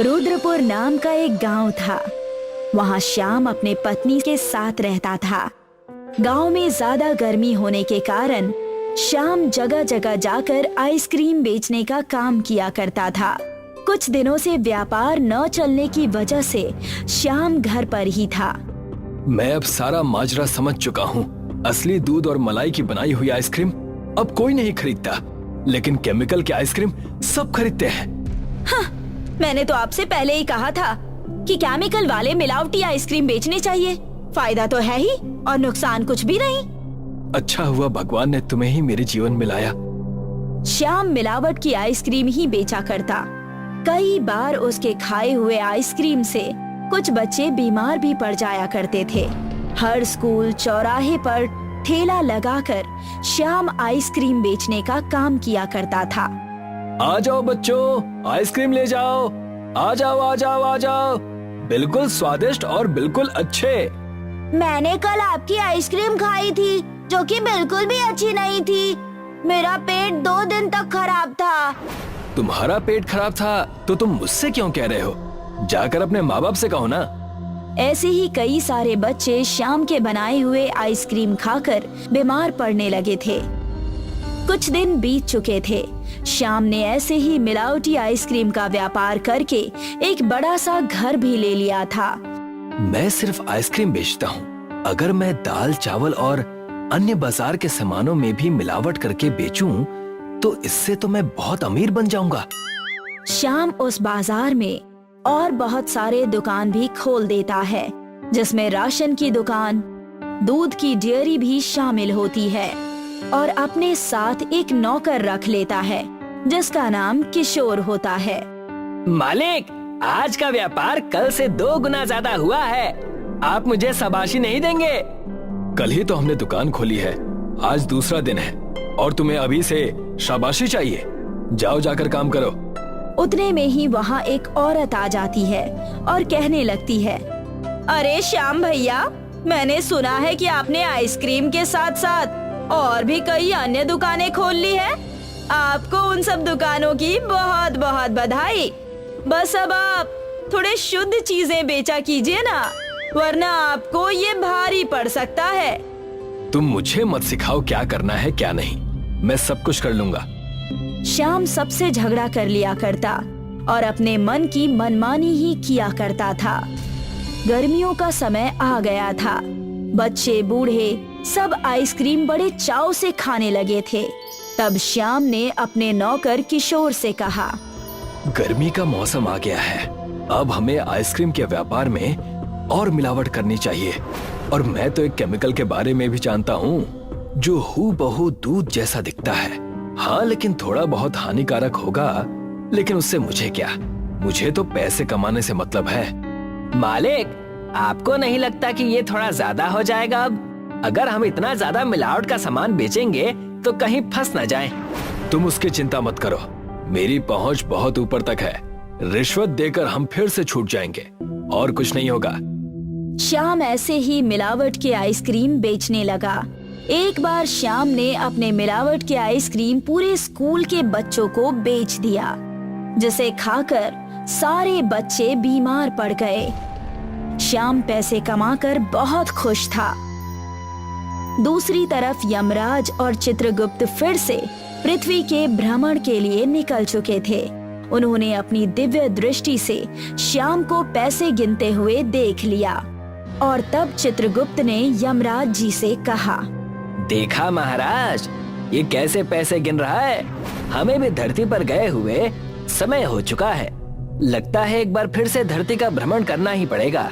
रुद्रपुर नाम का एक गांव था। वहां श्याम अपने पत्नी के साथ रहता था। गांव में ज्यादा गर्मी होने के कारण श्याम जगह जगह जाकर आइसक्रीम बेचने का काम किया करता था। कुछ दिनों से व्यापार न चलने की वजह से श्याम घर पर ही था। मैं अब सारा माजरा समझ चुका हूँ। असली दूध और मलाई की बनाई हुई आइसक्रीम अब कोई नहीं खरीदता, लेकिन केमिकल की आइसक्रीम सब खरीदते हैं। हाँ, मैंने तो आपसे पहले ही कहा था कि केमिकल वाले मिलावटी आइसक्रीम बेचने चाहिए। फायदा तो है ही और नुकसान कुछ भी नहीं। अच्छा हुआ भगवान ने तुम्हें ही मेरे जीवन में लाया। श्याम मिलावट की आइसक्रीम ही बेचा करता। कई बार उसके खाए हुए आइसक्रीम से कुछ बच्चे बीमार भी पड़ जाया करते थे। हर स्कूल चौराहे पर ठेला लगाकर श्याम आइसक्रीम बेचने का काम किया करता था। आ जाओ बच्चों, आइसक्रीम ले जाओ। आ जाओ आ जाओ आ जाओ, बिल्कुल स्वादिष्ट और बिल्कुल अच्छे। मैंने कल आपकी आइसक्रीम खाई थी जो कि बिल्कुल भी अच्छी नहीं थी। मेरा पेट 2 दिन तक खराब था। तुम्हारा पेट खराब था तो तुम मुझसे क्यों कह रहे हो? जाकर अपने माँ बाप से कहो ना। ऐसे ही कई सारे बच्चे श्याम के बनाए हुए आइसक्रीम खाकर बीमार पड़ने लगे थे। कुछ दिन बीत चुके थे। श्याम ने ऐसे ही मिलावटी आइसक्रीम का व्यापार करके एक बड़ा सा घर भी ले लिया था। मैं सिर्फ आइसक्रीम बेचता हूँ। अगर मैं दाल चावल और अन्य बाजार के सामानों में भी मिलावट करके बेचूं, तो इससे तो मैं बहुत अमीर बन जाऊंगा। श्याम उस बाजार में और बहुत सारे दुकान भी खोल देता है, जिसमें राशन की दुकान, दूध की डेयरी भी शामिल होती है, और अपने साथ एक नौकर रख लेता है जिसका नाम किशोर होता है। मालिक, आज का व्यापार कल से 2 गुना ज्यादा हुआ है। आप मुझे शाबाशी नहीं देंगे? कल ही तो हमने दुकान खोली है, आज दूसरा दिन है और तुम्हें अभी से शाबाशी चाहिए। जाओ जाकर काम करो। उतने में ही वहाँ एक औरत आ जाती है और कहने लगती है, अरे श्याम भैया, मैंने सुना है कि आपने आइसक्रीम के साथ साथ और भी कई अन्य दुकानें खोल ली है। आपको उन सब दुकानों की बहुत बहुत बधाई। बस अब आप थोड़े शुद्ध चीजें बेचा कीजिए ना, वरना आपको ये भारी पड़ सकता है। तुम मुझे मत सिखाओ क्या करना है क्या नहीं, मैं सब कुछ कर लूंगा। श्याम सबसे झगड़ा कर लिया करता और अपने मन की मनमानी ही किया करता था। गर्मियों का समय आ गया था। बच्चे बूढ़े सब आइसक्रीम बड़े चाव से खाने लगे थे। तब श्याम ने अपने नौकर किशोर से कहा, गर्मी का मौसम आ गया है, अब हमें आइसक्रीम के व्यापार में और मिलावट करनी चाहिए। और मैं तो एक केमिकल के बारे में भी जानता हूँ जो हूबहू दूध जैसा दिखता है। हाँ, लेकिन थोड़ा बहुत हानिकारक होगा, लेकिन उससे मुझे क्या, मुझे तो पैसे कमाने से मतलब है। मालिक, आपको नहीं लगता कि ये थोड़ा ज्यादा हो जाएगा? अब अगर हम इतना ज्यादा मिलावट का सामान बेचेंगे तो कहीं फंस न जाएं। तुम उसकी चिंता मत करो, मेरी पहुंच बहुत ऊपर तक है। रिश्वत देकर हम फिर से छूट जाएंगे और कुछ नहीं होगा। श्याम ऐसे ही मिलावट के आइसक्रीम बेचने लगा। एक बार श्याम ने अपने मिलावट के आइसक्रीम पूरे स्कूल के बच्चों को बेच दिया, जिसे खाकर सारे बच्चे बीमार पड़ गए। श्याम पैसे कमाकर बहुत खुश था। दूसरी तरफ यमराज और चित्रगुप्त फिर से पृथ्वी के भ्रमण के लिए निकल चुके थे। उन्होंने अपनी दिव्य दृष्टि से श्याम को पैसे गिनते हुए देख लिया और तब चित्रगुप्त ने यमराज जी से कहा, देखा महाराज, ये कैसे पैसे गिन रहा है। हमें भी धरती पर गए हुए समय हो चुका है। लगता है एक बार फिर से धरती का भ्रमण करना ही पड़ेगा।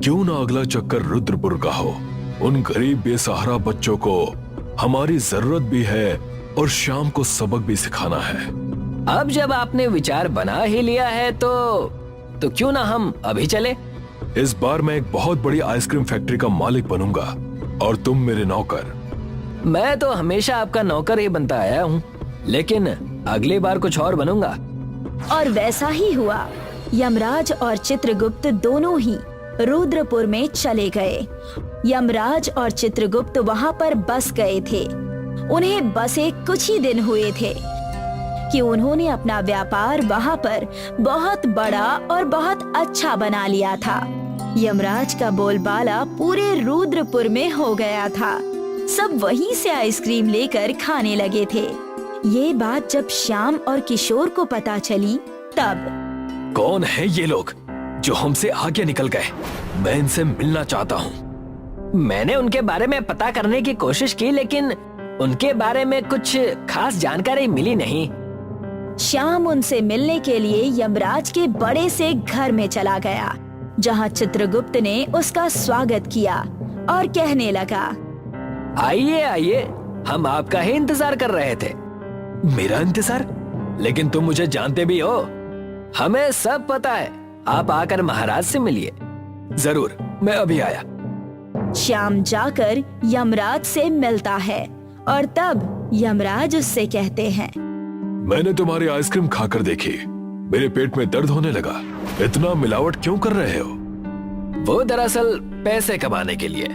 क्यों ना अगला चक्कर रुद्रपुर का हो। उन गरीब बेसहारा बच्चों को हमारी जरूरत भी है और श्याम को सबक भी सिखाना है। अब जब आपने विचार बना ही लिया है तो क्यों ना हम अभी चले। इस बार मैं एक बहुत बड़ी आइसक्रीम फैक्ट्री का मालिक बनूंगा और तुम मेरे नौकर। मैं तो हमेशा आपका नौकर ही बनता आया हूँ, लेकिन अगली बार कुछ और बनूंगा। और वैसा ही हुआ। यमराज और चित्रगुप्त दोनों ही रुद्रपुर में चले गए। यमराज और चित्रगुप्त वहाँ पर बस गए थे। उन्हें बसे कुछ ही दिन हुए थे। कि उन्होंने अपना व्यापार वहाँ पर बहुत बड़ा और बहुत अच्छा बना लिया था। यमराज का बोलबाला पूरे रुद्रपुर में हो गया था। सब वहीं से आइसक्रीम लेकर खाने लगे थे। ये बात जब श्याम और किशोर को पता चली तब कौन है ये लोग जो हमसे आगे निकल गए? मैं इनसे मिलना चाहता हूँ। मैंने उनके बारे में पता करने की कोशिश की, लेकिन उनके बारे में कुछ खास जानकारी मिली नहीं। श्याम उनसे मिलने के लिए यमराज के बड़े से घर में चला गया, जहाँ चित्रगुप्त ने उसका स्वागत किया और कहने लगा, आइए आइए, हम आपका ही इंतजार कर रहे थे। मेरा इंतजार? लेकिन तुम मुझे जानते भी हो। हमें सब पता है, आप आकर महाराज से मिलिए। जरूर, मैं अभी आया। श्याम जाकर यमराज से मिलता है और तब यमराज उससे कहते हैं, मैंने तुम्हारी आइसक्रीम खाकर देखी, मेरे पेट में दर्द होने लगा। इतना मिलावट क्यों कर रहे हो? वो दरअसल पैसे कमाने के लिए।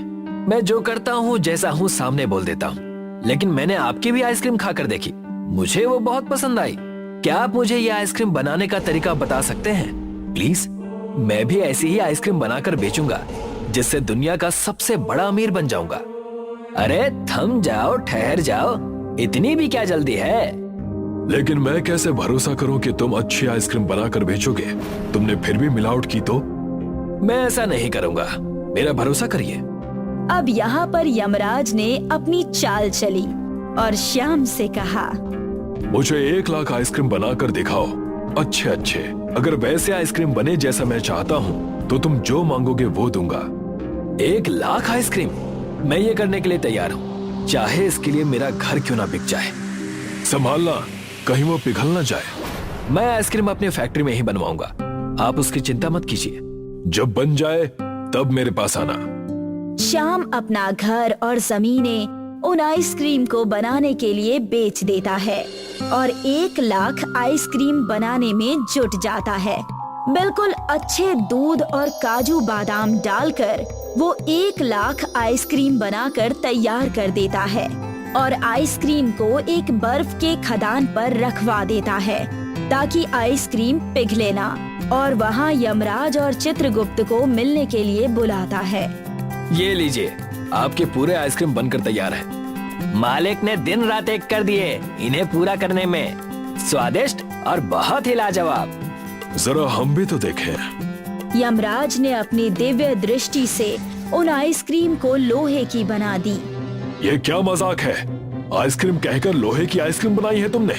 मैं जो करता हूँ, जैसा हूँ, सामने बोल देता हूँ। लेकिन मैंने आपकी भी आइसक्रीम खाकर देखी, मुझे वो बहुत पसंद आई। क्या आप मुझे ये आइसक्रीम बनाने का तरीका बता सकते हैं प्लीज? मैं भी ऐसी ही आइसक्रीम बनाकर बेचूंगा, जिससे दुनिया का सबसे बड़ा अमीर बन जाऊंगा। अरे थम जाओ, ठहर जाओ, इतनी भी क्या जल्दी है? लेकिन मैं कैसे भरोसा करूं कि तुम अच्छी आइसक्रीम बनाकर बेचोगे? तुमने फिर भी मिलावट की तो? मैं ऐसा नहीं करूंगा, मेरा भरोसा करिए। अब यहाँ पर यमराज ने अपनी चाल चली और श्याम से कहा, मुझे 1 लाख आइसक्रीम बनाकर दिखाओ, अच्छे अच्छे। अगर वैसे आइसक्रीम बने जैसा मैं चाहता हूँ तो तुम जो मांगोगे वो दूंगा। 1 लाख आइसक्रीम? मैं ये करने के लिए तैयार हूँ, चाहे इसके लिए मेरा घर क्यों ना बिक जाए। संभालना, कहीं वो पिघल ना जाए। मैं आइसक्रीम अपनी फैक्ट्री में ही बनवाऊंगा, आप उसकी चिंता मत कीजिए। जब बन जाए तब मेरे पास आना। श्याम अपना घर और जमीनें उन आइसक्रीम को बनाने के लिए बेच देता है और 1 लाख आइसक्रीम बनाने में जुट जाता है। बिल्कुल अच्छे दूध और काजू बादाम डालकर वो 1 लाख आइसक्रीम बनाकर तैयार कर देता है और आइसक्रीम को एक बर्फ के खदान पर रखवा देता है ताकि आइसक्रीम पिघले ना, और वहाँ यमराज और चित्रगुप्त को मिलने के लिए बुलाता है। ये लीजिए, आपके पूरे आइसक्रीम बनकर तैयार है। मालिक ने दिन रात एक कर दिए इन्हें पूरा करने में। स्वादिष्ट और बहुत ही लाजवाब। जरा हम भी तो देखें। यमराज ने अपनी दिव्य दृष्टि से उन आइसक्रीम को लोहे की बना दी। ये क्या मजाक है? आइसक्रीम कहकर लोहे की आइसक्रीम बनाई है तुमने?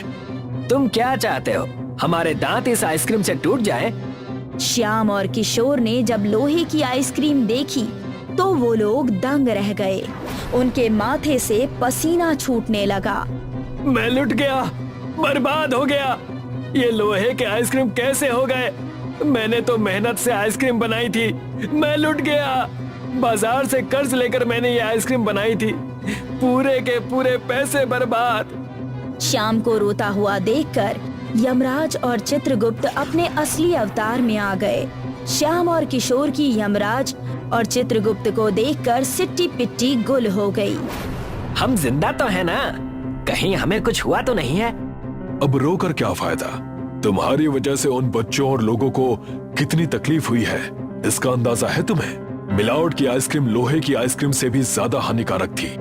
तुम क्या चाहते हो, हमारे दांत इस आइसक्रीम से टूट जाएं? श्याम और किशोर ने जब लोहे की आइसक्रीम देखी तो वो लोग दंग रह गए। उनके माथे से पसीना छूटने लगा। मैं लुट गया, बर्बाद हो गया। ये लोहे के आइसक्रीम कैसे हो गए? मैंने तो मेहनत से आइसक्रीम बनाई थी। मैं लुट गया। बाजार से कर्ज लेकर मैंने ये आइसक्रीम बनाई थी, पूरे के पूरे पैसे बर्बाद। श्याम को रोता हुआ देखकर यमराज और चित्रगुप्त अपने असली अवतार में आ गए। श्याम और किशोर की यमराज और चित्रगुप्त को देखकर सिट्टी पिट्टी गुल हो गई। हम जिंदा तो है ना? कहीं हमें कुछ हुआ तो नहीं है? अब रोकर क्या फायदा? तुम्हारी वजह से उन बच्चों और लोगों को कितनी तकलीफ हुई है, इसका अंदाजा है तुम्हें? मिलावट की आइसक्रीम लोहे की आइसक्रीम से भी ज्यादा हानिकारक थी।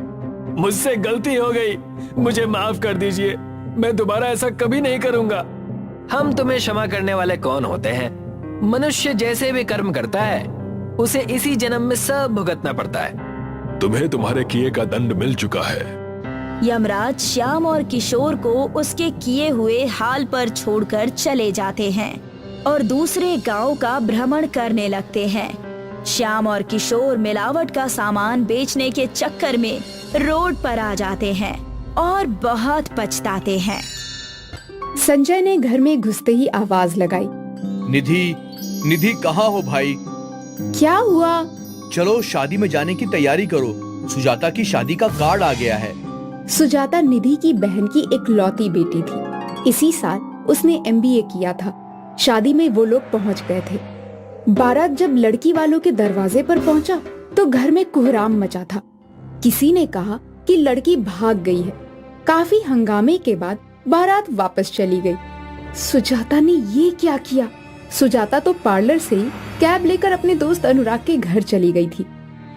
मुझसे गलती हो गई, मुझे माफ कर दीजिए। मैं दोबारा ऐसा कभी नहीं करूंगा। हम तुम्हें क्षमा करने वाले कौन होते हैं? मनुष्य जैसे भी कर्म करता है उसे इसी जन्म में सब भुगतना पड़ता है। तुम्हें तुम्हारे किए का दंड मिल चुका है। यमराज श्याम और किशोर को उसके किए हुए हाल पर छोड़कर चले जाते हैं और दूसरे गांव का भ्रमण करने लगते हैं। श्याम और किशोर मिलावट का सामान बेचने के चक्कर में रोड पर आ जाते हैं और बहुत पछताते हैं। संजय ने घर में घुसते ही आवाज लगाई, निधि, निधि कहाँ हो भाई? क्या हुआ? चलो शादी में जाने की तैयारी करो, सुजाता की शादी का कार्ड आ गया है। सुजाता निधि की बहन की इकलौती बेटी थी। इसी साल उसने MBA किया था। शादी में वो लोग पहुंच गए थे। बारात जब लड़की वालों के दरवाजे पर पहुंचा तो घर में कोहराम मचा था। किसी ने कहा कि लड़की भाग गई है। काफी हंगामे के बाद बारात वापस चली गई। सुजाता ने ये क्या किया? सुजाता तो पार्लर से ही कैब लेकर अपने दोस्त अनुराग के घर चली गई थी।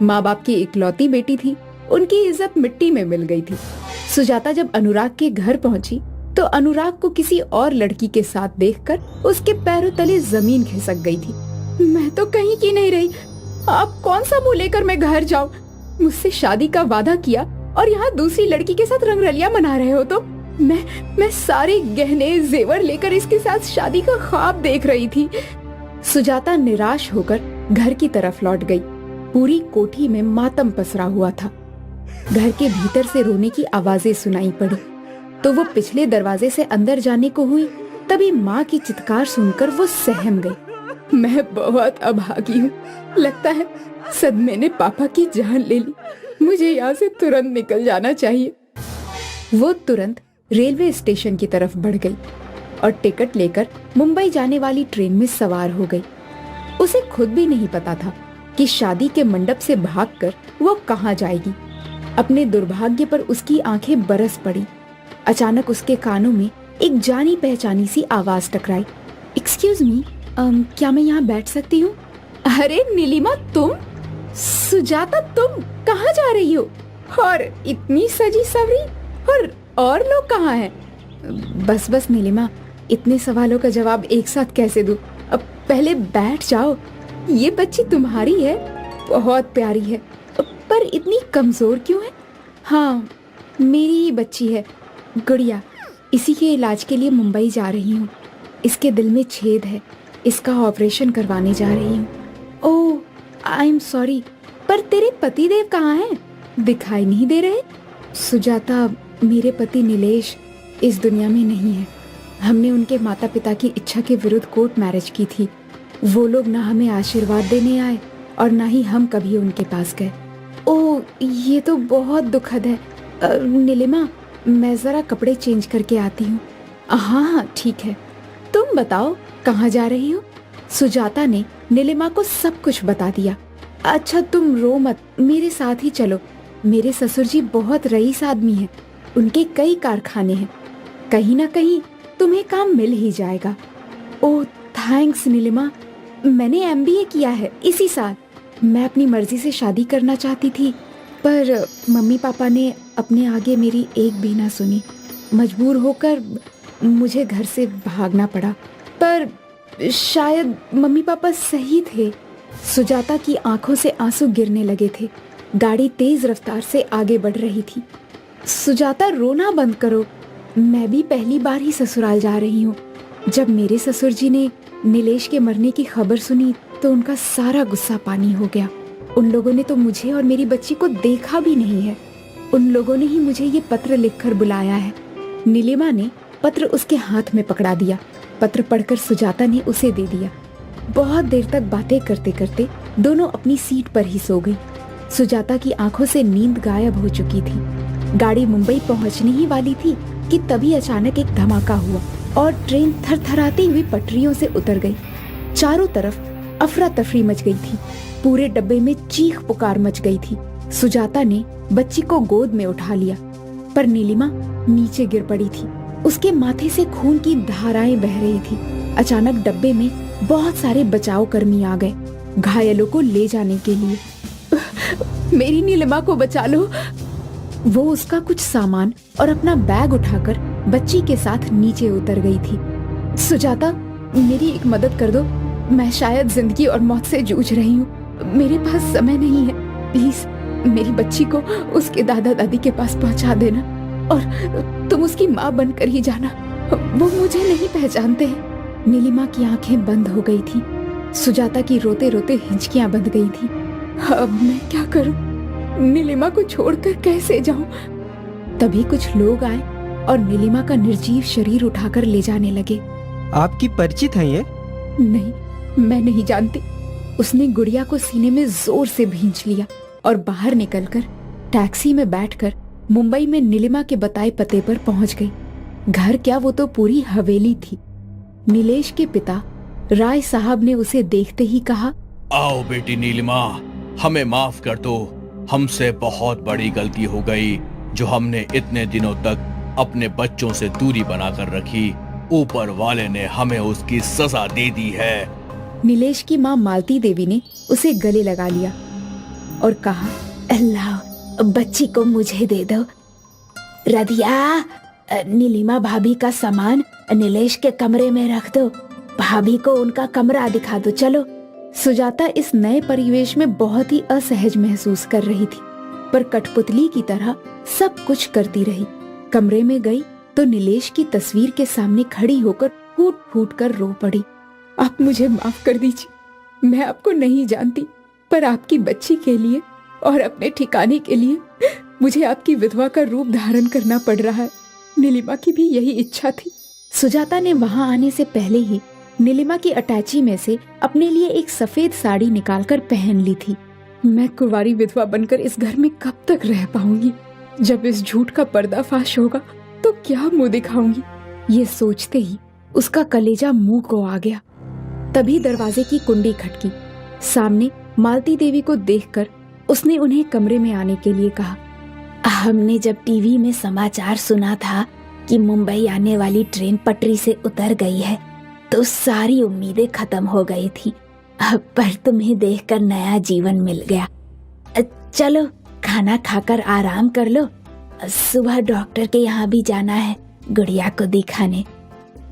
माँ बाप की इकलौती बेटी थी, उनकी इज्जत मिट्टी में मिल गई थी। सुजाता जब अनुराग के घर पहुंची तो अनुराग को किसी और लड़की के साथ देखकर उसके पैरों तले जमीन खिसक गई थी। मैं तो कहीं की नहीं रही, आप कौन सा मुंह लेकर मैं घर जाऊं? मुझसे शादी का वादा किया और यहाँ दूसरी लड़की के साथ रंगरलिया मना रहे हो। तो मैं सारे गहने जेवर लेकर इसके साथ शादी का ख्वाब देख रही थी। सुजाता निराश होकर घर की तरफ लौट गई। पूरी कोठी में मातम पसरा हुआ था। घर के भीतर से रोने की आवाजें सुनाई पड़ी तो वो पिछले दरवाजे से अंदर जाने को हुई, तभी माँ की चित्कार सुनकर वो सहम गई। मैं बहुत अभागी हूँ, लगता है सदमे ने पापा की जान ले ली। मुझे यहाँ से तुरंत निकल जाना चाहिए। वो तुरंत रेलवे स्टेशन की तरफ बढ़ गई और टिकट लेकर मुंबई जाने वाली ट्रेन में सवार हो गई। उसे खुद भी नहीं पता था कि शादी के मंडप से भागकर वो कहाँ जाएगी। अपने दुर्भाग्य पर उसकी आंखें बरस पड़ी। अचानक उसके कानों में एक जानी पहचानी सी आवाज टकराई। एक्सक्यूज मी, क्या मैं यहाँ बैठ सकती हूँ? अरे नीलिमा, तुम? सुजाता, तुम कहाँ जा रही हो? और इतनी सजी सवरी, और लोग कहाँ हैं? बस नीलिमा, इतने सवालों का जवाब एक साथ कैसे दूं? अब पहले बैठ जाओ। ये बच्ची तुम्हारी है, बहुत प्यारी है, पर इतनी कमजोर क्यों है? हाँ, मेरी ही बच्ची है, गुड़िया। इसी के इलाज के लिए मुंबई जा रही हूँ। इसके दिल में छेद है, इसका ऑपरेशन करवाने जा रही हूँ। ओह, आई एम सॉरी, पर तेरे पतिदेव कहाँ हैं? दिखाई नहीं दे रहे। सुजाता, मेरे पति नीलेश इस दुनिया में नहीं है। हमने उनके माता पिता की इच्छा के विरुद्ध कोर्ट मैरिज की थी। वो लोग ना हमें आशीर्वाद देने आए और ना ही हम कभी उनके पास गए। ओह, ये तो बहुत दुखद है। नीलिमा, मैं जरा कपड़े चेंज करके आती हूँ। हाँ, ठीक है। तुम बताओ, कहाँ जा रही हो? सुजाता ने नीलिमा को सब कुछ बता दिया। अच्छा, तुम रो मत, मेरे साथ ही चलो। मेरे ससुर जी बहुत रईस आदमी हैं, उनके कई कारखाने हैं, कहीं ना कहीं तुम्हें काम मिल ही जाएगा। ओह थैंक्स नीलिमा, मैंने MBA किया है इसी साल। मैं अपनी मर्जी से शादी करना चाहती थी, पर मम्मी पापा ने अपने आगे मेरी एक भी ना सुनी। मजबूर होकर मुझे घर से भागना पड़ा, पर शायद मम्मी पापा सही थे। सुजाता की आंखों से आंसू गिरने लगे थे। गाड़ी तेज रफ्तार से आगे बढ़ रही थी। सुजाता, रोना बंद करो। मैं भी पहली बार ही ससुराल जा रही हूँ। जब मेरे ससुर जी ने नीलेश के मरने की खबर सुनी तो उनका सारा गुस्सा पानी हो गया। उन लोगों ने तो मुझे और मेरी बच्ची को देखा भी नहीं है। उन लोगों ने ही मुझे ये पत्र लिखकर बुलाया है। नीलिमा ने पत्र उसके हाथ में पकड़ा दिया। पत्र पढ़कर सुजाता ने उसे दे दिया। बहुत देर तक बातें करते करते दोनों अपनी सीट पर ही सो गई। सुजाता की आंखों से नींद गायब हो चुकी थी। गाड़ी मुंबई पहुंचने ही वाली थी कि तभी अचानक एक धमाका हुआ और ट्रेन थरथराती हुई पटरियों से उतर गई। चारों तरफ अफरा तफरी मच गई थी। पूरे डब्बे में चीख पुकार मच गई थी। सुजाता ने बच्ची को गोद में उठा लिया, पर नीलिमा नीचे गिर पड़ी थी। उसके माथे से खून की धाराएं बह रही थी। अचानक डब्बे में बहुत सारे बचाव कर्मी आ गए घायलों को ले जाने के लिए। मेरी नीलिमा को बचा लो। वो उसका कुछ सामान और अपना बैग उठाकर बच्ची के साथ नीचे उतर गई थी। सुजाता, मेरी एक मदद कर दो। मैं शायद जिंदगी और मौत से जूझ रही हूँ। मेरे पास समय नहीं है। प्लीज मेरी बच्ची को उसके दादा दादी के पास पहुँचा देना, और तुम उसकी माँ बनकर ही जाना। वो मुझे नहीं पहचानते हैं। नीलिमा की आंखें बंद हो गई थी। सुजाता की रोते रोते हिंचकियां बंध गई थी। अब मैं क्या करूं? नीलिमा को छोड़कर कैसे जाऊं? तभी कुछ लोग आए और नीलिमा का निर्जीव शरीर उठाकर ले जाने लगे। आपकी परिचित है ये? नहीं, मैं नहीं जानती। उसने गुड़िया को सीने में जोर से भींच लिया और बाहर निकलकर टैक्सी में बैठकर मुंबई में नीलिमा के बताए पते पर पहुंच गई। घर क्या, वो तो पूरी हवेली थी। नीलेश के पिता राय साहब ने उसे देखते ही कहा, आओ बेटी नीलिमा, हमें माफ कर दो। हमसे बहुत बड़ी गलती हो गई जो हमने इतने दिनों तक अपने बच्चों से दूरी बनाकर रखी, ऊपर वाले ने हमें उसकी सजा दे दी है। नीलेश की माँ मालती देवी ने उसे गले लगा लिया और कहा, अल्लाह, बच्ची को मुझे दे दो। रधिया, नीलिमा भाभी का सामान नीलेश के कमरे में रख दो। भाभी को उनका कमरा दिखा दो, चलो। सुजाता इस नए परिवेश में बहुत ही असहज महसूस कर रही थी, पर कठपुतली की तरह सब कुछ करती रही। कमरे में गई तो नीलेश की तस्वीर के सामने खड़ी होकर फूट फूट कर रो पड़ी। आप मुझे माफ कर दीजिए, मैं आपको नहीं जानती, पर आपकी बच्ची के लिए और अपने ठिकाने के लिए मुझे आपकी विधवा का रूप धारण करना पड़ रहा है। नीलिमा की भी यही इच्छा थी। सुजाता ने वहां आने से पहले ही नीलिमा की अटैची में से अपने लिए एक सफेद साड़ी निकालकर पहन ली थी। मैं कुंवारी विधवा बनकर इस घर में कब तक रह पाऊंगी? जब इस झूठ का पर्दाफाश होगा तो क्या मुंह दिखाऊंगी? ये सोचते ही उसका कलेजा मुंह को आ गया। तभी दरवाजे की कुंडी खटकी। सामने मालती देवी को देखकर उसने उन्हें कमरे में आने के लिए कहा। हमने जब टीवी में समाचार सुना था कि मुंबई आने वाली ट्रेन पटरी से उतर गई है तो सारी उम्मीदें खत्म हो गई थी, पर तुम्हें देखकर नया जीवन मिल गया। चलो खाना खाकर आराम कर लो, सुबह डॉक्टर के यहाँ भी जाना है गुड़िया को दिखाने।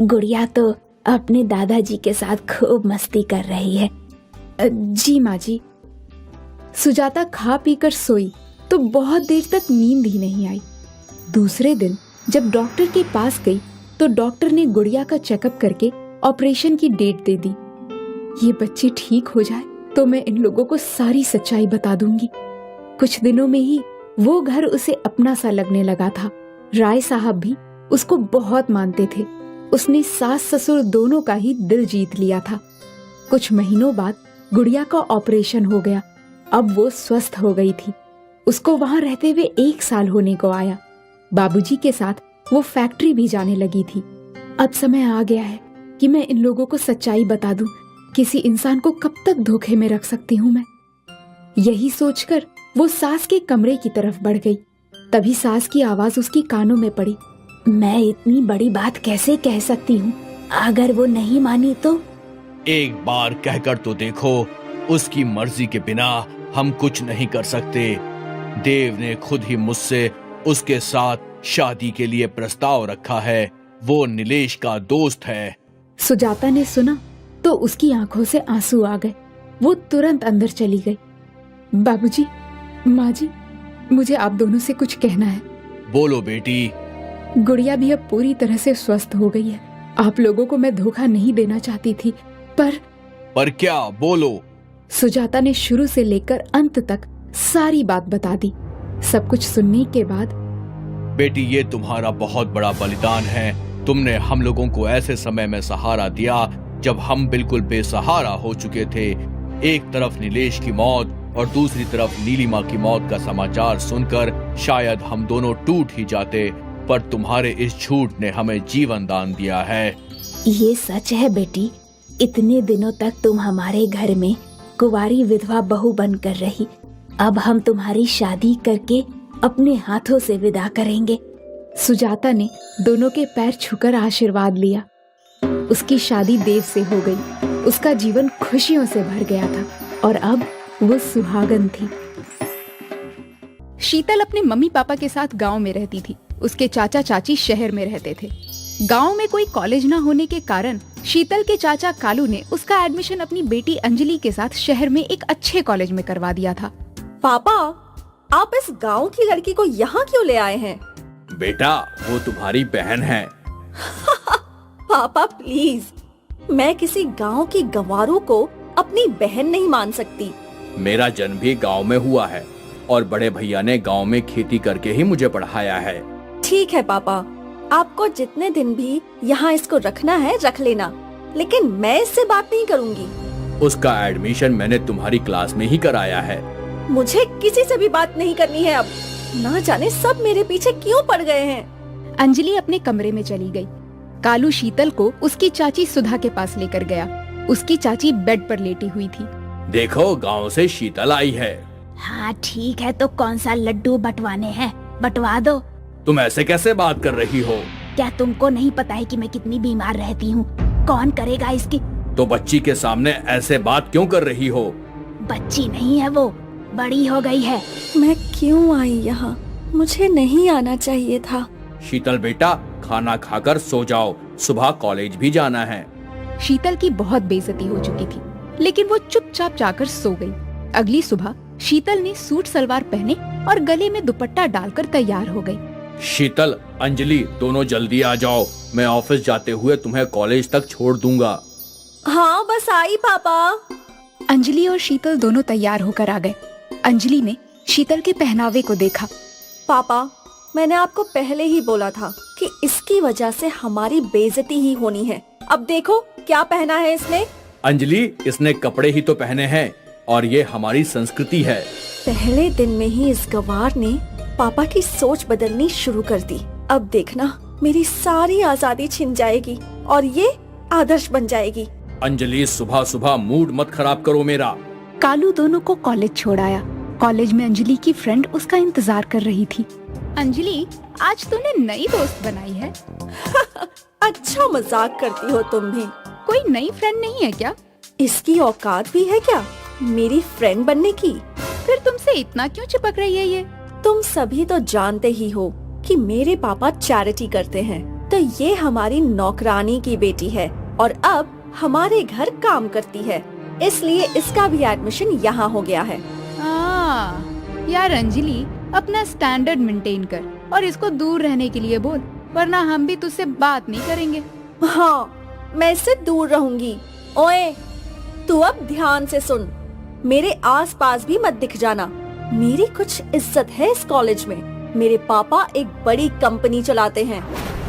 गुड़िया तो अपने दादाजी के साथ खूब मस्ती कर रही है। जी माँ जी। सुजाता खा पीकर सोई तो बहुत देर तक नींद ही नहीं आई। दूसरे दिन जब डॉक्टर के पास गई तो डॉक्टर ने गुड़िया का चेकअप करके ऑपरेशन की डेट दे दी। ये बच्ची ठीक हो जाए तो मैं इन लोगों को सारी सच्चाई बता दूंगी। कुछ दिनों में ही वो घर उसे अपना सा लगने लगा था। राय साहब भी उसको बहुत मानते थे। उसने सास ससुर दोनों का ही दिल जीत लिया था। कुछ महीनों बाद गुड़िया का ऑपरेशन हो गया। अब वो स्वस्थ हो गई थी। उसको वहां रहते हुए 1 साल होने को आया। बाबूजी के साथ वो फैक्ट्री भी जाने लगी थी। अब समय आ गया है कि मैं इन लोगों को सच्चाई बता दूं। किसी इंसान को कब तक धोखे में रख सकती हूँ मैं? यही सोचकर वो सास के कमरे की तरफ बढ़ गई। तभी सास की आवाज उसकी कानों में पड़ी। मैं इतनी बड़ी बात कैसे कह सकती हूँ? अगर वो नहीं मानी तो? एक बार कहकर तो देखो, उसकी मर्जी के बिना हम कुछ नहीं कर सकते। देव ने खुद ही मुझसे उसके साथ शादी के लिए प्रस्ताव रखा है। वो नीलेश का दोस्त है। सुजाता ने सुना तो उसकी आंखों से आंसू आ गए। वो तुरंत अंदर चली गई। बाबूजी, माँ जी, मुझे आप दोनों से कुछ कहना है। बोलो बेटी। गुड़िया भी अब पूरी तरह से स्वस्थ हो गई है। आप लोगों को मैं धोखा नहीं देना चाहती थी, पर क्या? बोलो। सुजाता ने शुरू से लेकर अंत तक सारी बात बता दी। सब कुछ सुनने के बाद, बेटी, ये तुम्हारा बहुत बड़ा बलिदान है। तुमने हम लोगों को ऐसे समय में सहारा दिया जब हम बिल्कुल बेसहारा हो चुके थे। एक तरफ नीलेश की मौत और दूसरी तरफ नीलिमा की मौत का समाचार सुनकर शायद हम दोनों टूट ही जाते, पर तुम्हारे इस झूठ ने हमें जीवन दान दिया है। ये सच है बेटी। इतने दिनों तक तुम हमारे घर में कुंवारी विधवा बहू बनकर रही। अब हम तुम्हारी शादी करके अपने हाथों से विदा करेंगे। सुजाता ने दोनों के पैर छूकर आशीर्वाद लिया। उसकी शादी देव से हो गई। उसका जीवन खुशियों से भर गया था और अब वो सुहागन थी। शीतल अपने मम्मी पापा के साथ गांव में रहती थी। उसके चाचा चाची शहर में रहते थे। गांव में कोई कॉलेज न होने के कारण शीतल के चाचा कालू ने उसका एडमिशन अपनी बेटी अंजलि के साथ शहर में एक अच्छे कॉलेज में करवा दिया था। पापा, आप इस गांव की लड़की को यहाँ क्यों ले आए हैं? बेटा, वो तुम्हारी बहन है। पापा प्लीज, मैं किसी गांव की गंवारों को अपनी बहन नहीं मान सकती। मेरा जन्म भी गांव में हुआ है और बड़े भैया ने गांव में खेती करके ही मुझे पढ़ाया है। ठीक है पापा, आपको जितने दिन भी यहाँ इसको रखना है रख लेना, लेकिन मैं इससे बात नहीं करूँगी। उसका एडमिशन मैंने तुम्हारी क्लास में ही कराया है। मुझे किसी से भी बात नहीं करनी है अब। ना जाने सब मेरे पीछे क्यों पड़ गए हैं। अंजलि अपने कमरे में चली गई। कालू शीतल को उसकी चाची सुधा के पास लेकर गया। उसकी चाची बेड पर लेटी हुई थी। देखो, गांव से शीतल आई है। हाँ ठीक है, तो कौन सा लड्डू बंटवाने हैं? बंटवा दो। तुम ऐसे कैसे बात कर रही हो? क्या तुमको नहीं पता है कि मैं कितनी बीमार रहती हूँ? कौन करेगा इसकी? तो बच्ची के सामने ऐसे बात क्यों कर रही हो? बच्ची नहीं है वो, बड़ी हो गई है। मैं क्यों आई यहाँ? मुझे नहीं आना चाहिए था। शीतल बेटा, खाना खाकर सो जाओ, सुबह कॉलेज भी जाना है। शीतल की बहुत बेइज्जती हो चुकी थी, लेकिन वो चुपचाप जाकर सो गई। अगली सुबह शीतल ने सूट सलवार पहने और गले में दुपट्टा डालकर तैयार हो गई। शीतल, अंजलि, दोनों जल्दी आ जाओ, मैं ऑफिस जाते हुए तुम्हें कॉलेज तक छोड़ दूंगा। हाँ, बस आई पापा। अंजलि और शीतल दोनों तैयार होकर आ गए। अंजलि ने शीतल के पहनावे को देखा। पापा, मैंने आपको पहले ही बोला था कि इसकी वजह से हमारी बेइज्जती ही होनी है। अब देखो क्या पहना है इसने। अंजलि, इसने कपड़े ही तो पहने हैं और ये हमारी संस्कृति है। पहले दिन में ही इस गवार ने पापा की सोच बदलनी शुरू कर दी। अब देखना, मेरी सारी आजादी छिन जाएगी और ये आदर्श बन जाएगी। अंजलि, सुबह सुबह मूड मत खराब करो मेरा। कालू दोनों को कॉलेज छोड़ आया। कॉलेज में अंजलि की फ्रेंड उसका इंतजार कर रही थी। अंजलि, आज तूने नई दोस्त बनाई है। अच्छा मजाक करती हो तुम भी। कोई नई फ्रेंड नहीं है क्या? इसकी औकात भी है क्या मेरी फ्रेंड बनने की? फिर तुमसे इतना क्यों चिपक रही है ये? तुम सभी तो जानते ही हो कि मेरे पापा चैरिटी करते हैं, तो ये हमारी नौकरानी की बेटी है और अब हमारे घर काम करती है, इसलिए इसका भी एडमिशन यहाँ हो गया है। यार अंजलि, अपना स्टैंडर्ड मेंटेन कर और इसको दूर रहने के लिए बोल, वरना हम भी तुझसे बात नहीं करेंगे। हाँ, मैं इससे दूर रहूंगी। ओए, तू अब ध्यान से सुन, मेरे आसपास भी मत दिख जाना। मेरी कुछ इज्जत है इस कॉलेज में। मेरे पापा एक बड़ी कंपनी चलाते हैं।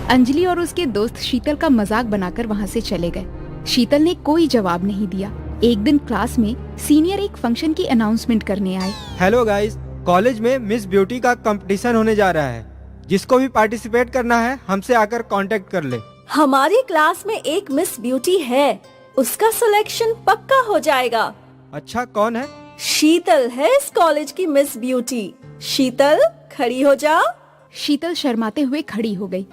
अंजलि और उसके दोस्त शीतल का मजाक बनाकर वहाँ से चले गए। शीतल ने कोई जवाब नहीं दिया। एक दिन क्लास में सीनियर एक फंक्शन की अनाउंसमेंट करने आए। हेलो गाइस, कॉलेज में मिस ब्यूटी का कंपटीशन होने जा रहा है। जिसको भी पार्टिसिपेट करना है हमसे आकर कांटेक्ट कर ले। हमारी क्लास में एक मिस ब्यूटी है, उसका सिलेक्शन पक्का हो जाएगा। अच्छा, कौन है? शीतल है इस कॉलेज की मिस ब्यूटी। शीतल, खड़ी हो जा। शीतल शर्माते हुए खड़ी हो गई।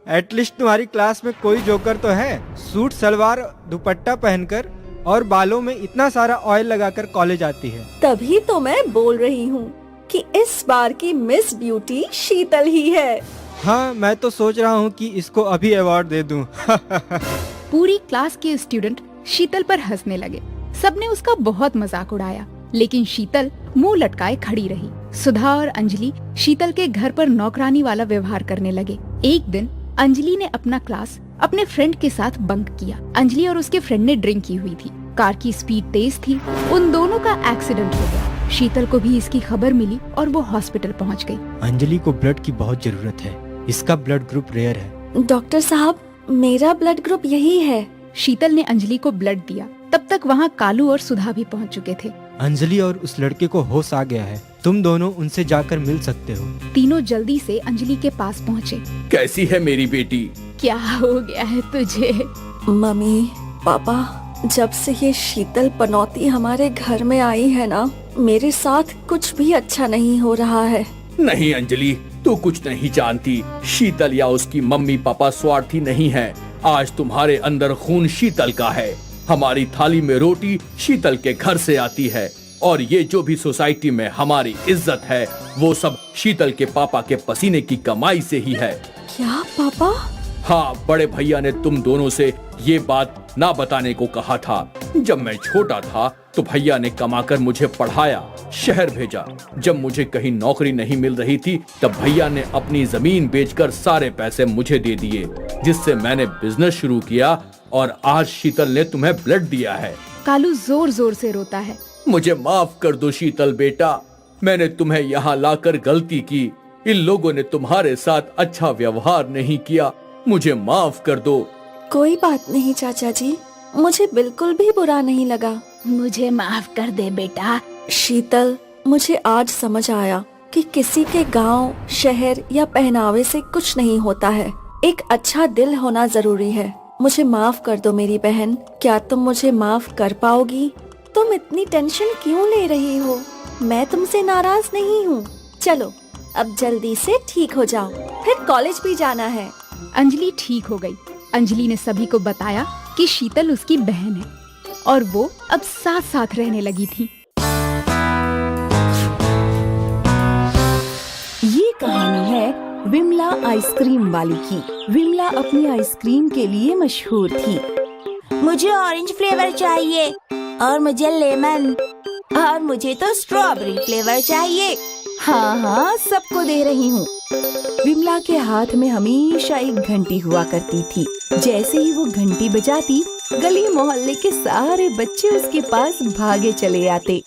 एटलीस्ट तुम्हारी क्लास में कोई जोकर तो है। सूट सलवार दुपट्टा पहनकर और बालों में इतना सारा ऑयल लगाकर कॉलेज आती है। तभी तो मैं बोल रही हूँ कि इस बार की मिस ब्यूटी शीतल ही है। हाँ, मैं तो सोच रहा हूँ कि इसको अभी अवार्ड दे दूँ। पूरी क्लास के स्टूडेंट शीतल पर हंसने लगे। सबने उसका बहुत मजाक उड़ाया, लेकिन शीतल मुंह लटकाए खड़ी रही। सुधा और अंजलि शीतल के घर पर नौकरानी वाला व्यवहार करने लगे। एक दिन अंजलि ने अपना क्लास अपने फ्रेंड के साथ बंक किया। अंजलि और उसके फ्रेंड ने ड्रिंक की हुई थी। कार की स्पीड तेज थी। उन दोनों का एक्सीडेंट हो गया। शीतल को भी इसकी खबर मिली और वो हॉस्पिटल पहुंच गई। अंजलि को ब्लड की बहुत जरूरत है। इसका ब्लड ग्रुप रेयर है। डॉक्टर साहब, मेरा ब्लड ग्रुप यही है। शीतल ने अंजलि को ब्लड दिया। तब तक वहाँ कालू और सुधा भी पहुँच चुके थे। अंजलि और उस लड़के को होश आ गया है। तुम दोनों उनसे जाकर मिल सकते हो। तीनों जल्दी से अंजलि के पास पहुँचे। कैसी है मेरी बेटी? क्या हो गया है तुझे? मम्मी, पापा, जब से ये शीतल पनौती हमारे घर में आई है ना, मेरे साथ कुछ भी अच्छा नहीं हो रहा है। नहीं अंजलि, तू कुछ नहीं जानती। शीतल या उसकी मम्मी पापा स्वार्थी नहीं है। आज तुम्हारे अंदर खून शीतल का है। हमारी थाली में रोटी शीतल के घर से आती है और ये जो भी सोसाइटी में हमारी इज्जत है वो सब शीतल के पापा के पसीने की कमाई से ही है। क्या पापा? हाँ, बड़े भैया ने तुम दोनों से ये बात ना बताने को कहा था। जब मैं छोटा था तो भैया ने कमाकर मुझे पढ़ाया, शहर भेजा। जब मुझे कहीं नौकरी नहीं मिल रही थी तब भैया ने अपनी जमीन बेचकर सारे पैसे मुझे दे दिए, जिससे मैंने बिजनेस शुरू किया और आज शीतल ने तुम्हें ब्लड दिया है। कालू जोर जोर से रोता है। मुझे माफ कर दो शीतल बेटा, मैंने तुम्हें यहाँ लाकर गलती की। इन लोगों ने तुम्हारे साथ अच्छा व्यवहार नहीं किया, मुझे माफ कर दो। कोई बात नहीं चाचा जी, मुझे बिल्कुल भी बुरा नहीं लगा। मुझे माफ कर दे बेटा। शीतल, मुझे आज समझ आया कि किसी के गांव, शहर या पहनावे से कुछ नहीं होता है। एक अच्छा दिल होना जरूरी है। मुझे माफ कर दो मेरी बहन। क्या तुम मुझे माफ कर पाओगी? तुम इतनी टेंशन क्यों ले रही हो? मैं तुमसे नाराज नहीं हूँ। चलो अब जल्दी से ठीक हो जाओ, फिर कॉलेज भी जाना है। अंजलि ठीक हो गई। अंजलि ने सभी को बताया कि शीतल उसकी बहन है और वो अब साथ साथ रहने लगी थी। ये कहानी है विमला आइसक्रीम वाली की। विमला अपनी आइसक्रीम के लिए मशहूर थी। मुझे ऑरेंज फ्लेवर चाहिए और मुझे लेमन और मुझे तो स्ट्रॉबेरी फ्लेवर चाहिए। हाँ हाँ, सबको दे रही हूँ। विमला के हाथ में हमेशा एक घंटी हुआ करती थी। जैसे ही वो घंटी बजाती, गली मोहल्ले के सारे बच्चे उसके पास भागे चले आते।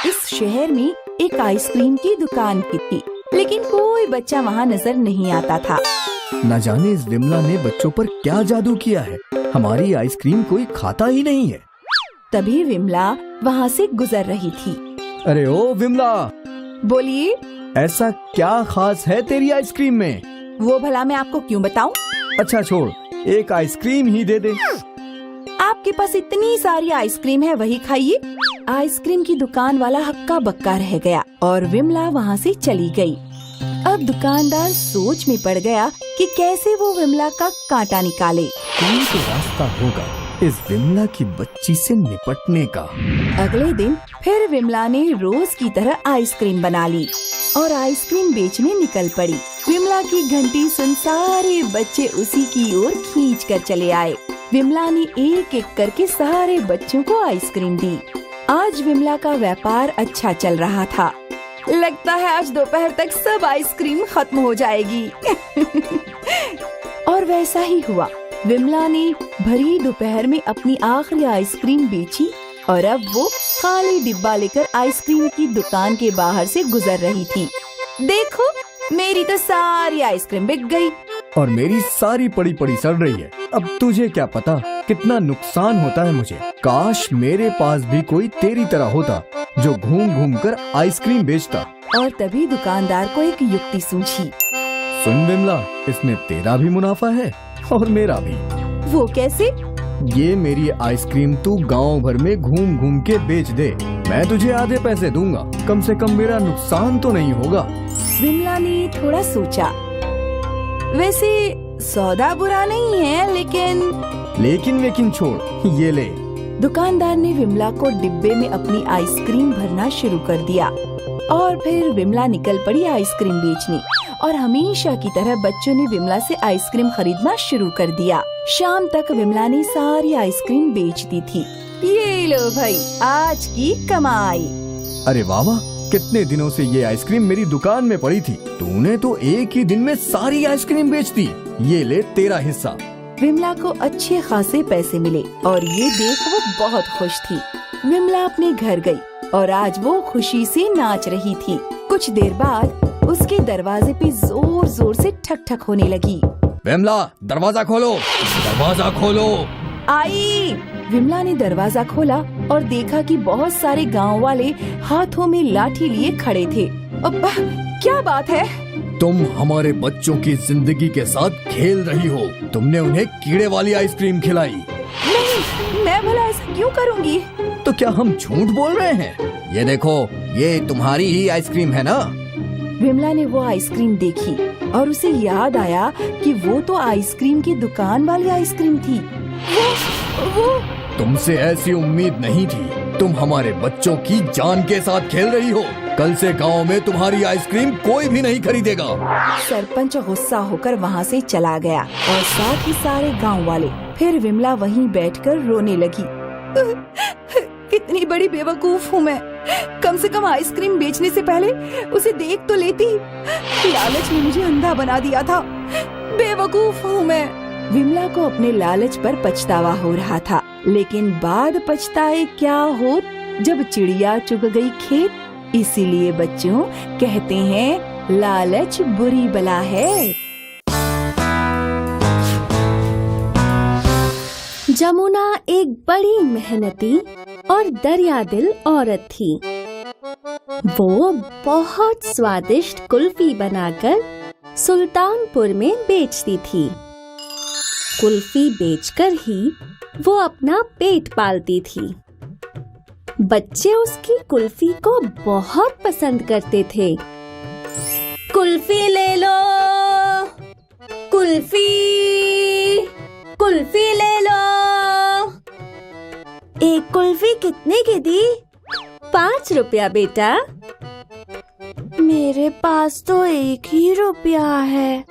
इस शहर में एक आइसक्रीम की दुकान भी थी, लेकिन कोई बच्चा वहाँ नजर नहीं आता था। न जाने इस विमला ने बच्चों पर क्या जादू किया है, हमारी आइसक्रीम कोई खाता ही नहीं है। तभी विमला वहाँ से गुजर रही थी। अरे ओ विमला, बोलिए। ऐसा क्या खास है तेरी आइसक्रीम में? वो भला मैं आपको क्यों बताऊं? अच्छा छोड़, एक आइसक्रीम ही दे दे। आपके पास इतनी सारी आइसक्रीम है, वही खाइए। आइसक्रीम की दुकान वाला हक्का बक्का रह गया और विमला वहाँ से चली गई। अब दुकानदार सोच में पड़ गया कि कैसे वो विमला का कांटा निकाले। कोई तो रास्ता होगा इस विमला की बच्ची से निपटने का। अगले दिन फिर विमला ने रोज की तरह आइसक्रीम बना ली और आइसक्रीम बेचने निकल पड़ी। विमला की घंटी सुन सारे बच्चे उसी की ओर खींच कर चले आए। विमला ने एक एक करके सारे बच्चों को आइसक्रीम दी। आज विमला का व्यापार अच्छा चल रहा था। लगता है आज दोपहर तक सब आइसक्रीम खत्म हो जाएगी। और वैसा ही हुआ। विमला ने भरी दोपहर में अपनी आखिरी आइसक्रीम बेची और अब वो खाली डिब्बा लेकर आइसक्रीम की दुकान के बाहर से गुजर रही थी। देखो, मेरी तो सारी आइसक्रीम बिक गई और मेरी सारी पड़ी पड़ी सड़ रही है। अब तुझे क्या पता कितना नुकसान होता है मुझे। काश मेरे पास भी कोई तेरी तरह होता जो घूम घूम कर आइसक्रीम बेचता। और तभी दुकानदार को एक युक्ति सूझी। सुन विमला, इसमें तेरा भी मुनाफा है और मेरा भी। वो कैसे? ये मेरी आइसक्रीम तू गांव भर में घूम घूम के बेच दे, मैं तुझे आधे पैसे दूंगा। कम से कम मेरा नुकसान तो नहीं होगा। विमला ने थोड़ा सोचा। वैसे सौदा बुरा नहीं है, लेकिन छोड़, ये ले। दुकानदार ने विमला को डिब्बे में अपनी आइसक्रीम भरना शुरू कर दिया और फिर विमला निकल पड़ी आइसक्रीम बेचने। और हमेशा की तरह बच्चों ने विमला से आइसक्रीम खरीदना शुरू कर दिया। शाम तक विमला ने सारी आइसक्रीम बेच दी थी। ये लो भाई, आज की कमाई। अरे वाह वाह, कितने दिनों से ये आइसक्रीम मेरी दुकान में पड़ी थी, तूने तो एक ही दिन में सारी आइसक्रीम बेच दी। ये ले तेरा हिस्सा। विमला को अच्छे खासे पैसे मिले और ये देख वो बहुत खुश थी। विमला अपने घर गई और आज वो खुशी से नाच रही थी। कुछ देर बाद उसके दरवाजे पे जोर जोर से ठक ठक होने लगी। विमला, दरवाजा खोलो, दरवाजा खोलो। आई। विमला ने दरवाजा खोला और देखा कि बहुत सारे गांव वाले हाथों में लाठी लिए खड़े थे। अब्बा, क्या बात है? तुम हमारे बच्चों की जिंदगी के साथ खेल रही हो। तुमने उन्हें कीड़े वाली आइसक्रीम खिलाई। नहीं, मैं भला ऐसा क्यों करूँगी? तो क्या हम झूठ बोल रहे हैं? ये देखो, ये तुम्हारी ही आइसक्रीम है ना? विमला ने वो आइसक्रीम देखी और उसे याद आया कि वो तो आइसक्रीम की दुकान वाली आइसक्रीम थी। वो तुमसे ऐसी उम्मीद नहीं थी। तुम हमारे बच्चों की जान के साथ खेल रही हो। कल से गांव में तुम्हारी आइसक्रीम कोई भी नहीं खरीदेगा। सरपंच गुस्सा होकर वहाँ से चला गया और साथ ही सारे गांव वाले। फिर विमला वहीं बैठकर रोने लगी। कितनी बड़ी बेवकूफ हूँ मैं। कम से कम आइसक्रीम बेचने से पहले उसे देख तो लेती। लालच ने मुझे अंधा बना दिया था। बेवकूफ हूँ मैं। विमला को अपने लालच पर पछतावा हो रहा था, लेकिन बाद पछताए क्या हो जब चिड़िया चुग गई खेत। इसीलिए बच्चों कहते हैं लालच बुरी बला है। जमुना एक बड़ी मेहनती और दरियादिल औरत थी। वो बहुत स्वादिष्ट कुल्फी बनाकर सुल्तानपुर में बेचती थी। कुल्फी बेचकर ही वो अपना पेट पालती थी। बच्चे उसकी कुल्फी को बहुत पसंद करते थे। कुल्फी ले लो, कुल्फी, कुल्फी ले लो। एक कुल्फी कितने की दी? 5 रुपया बेटा। मेरे पास तो 1 ही रुपया है।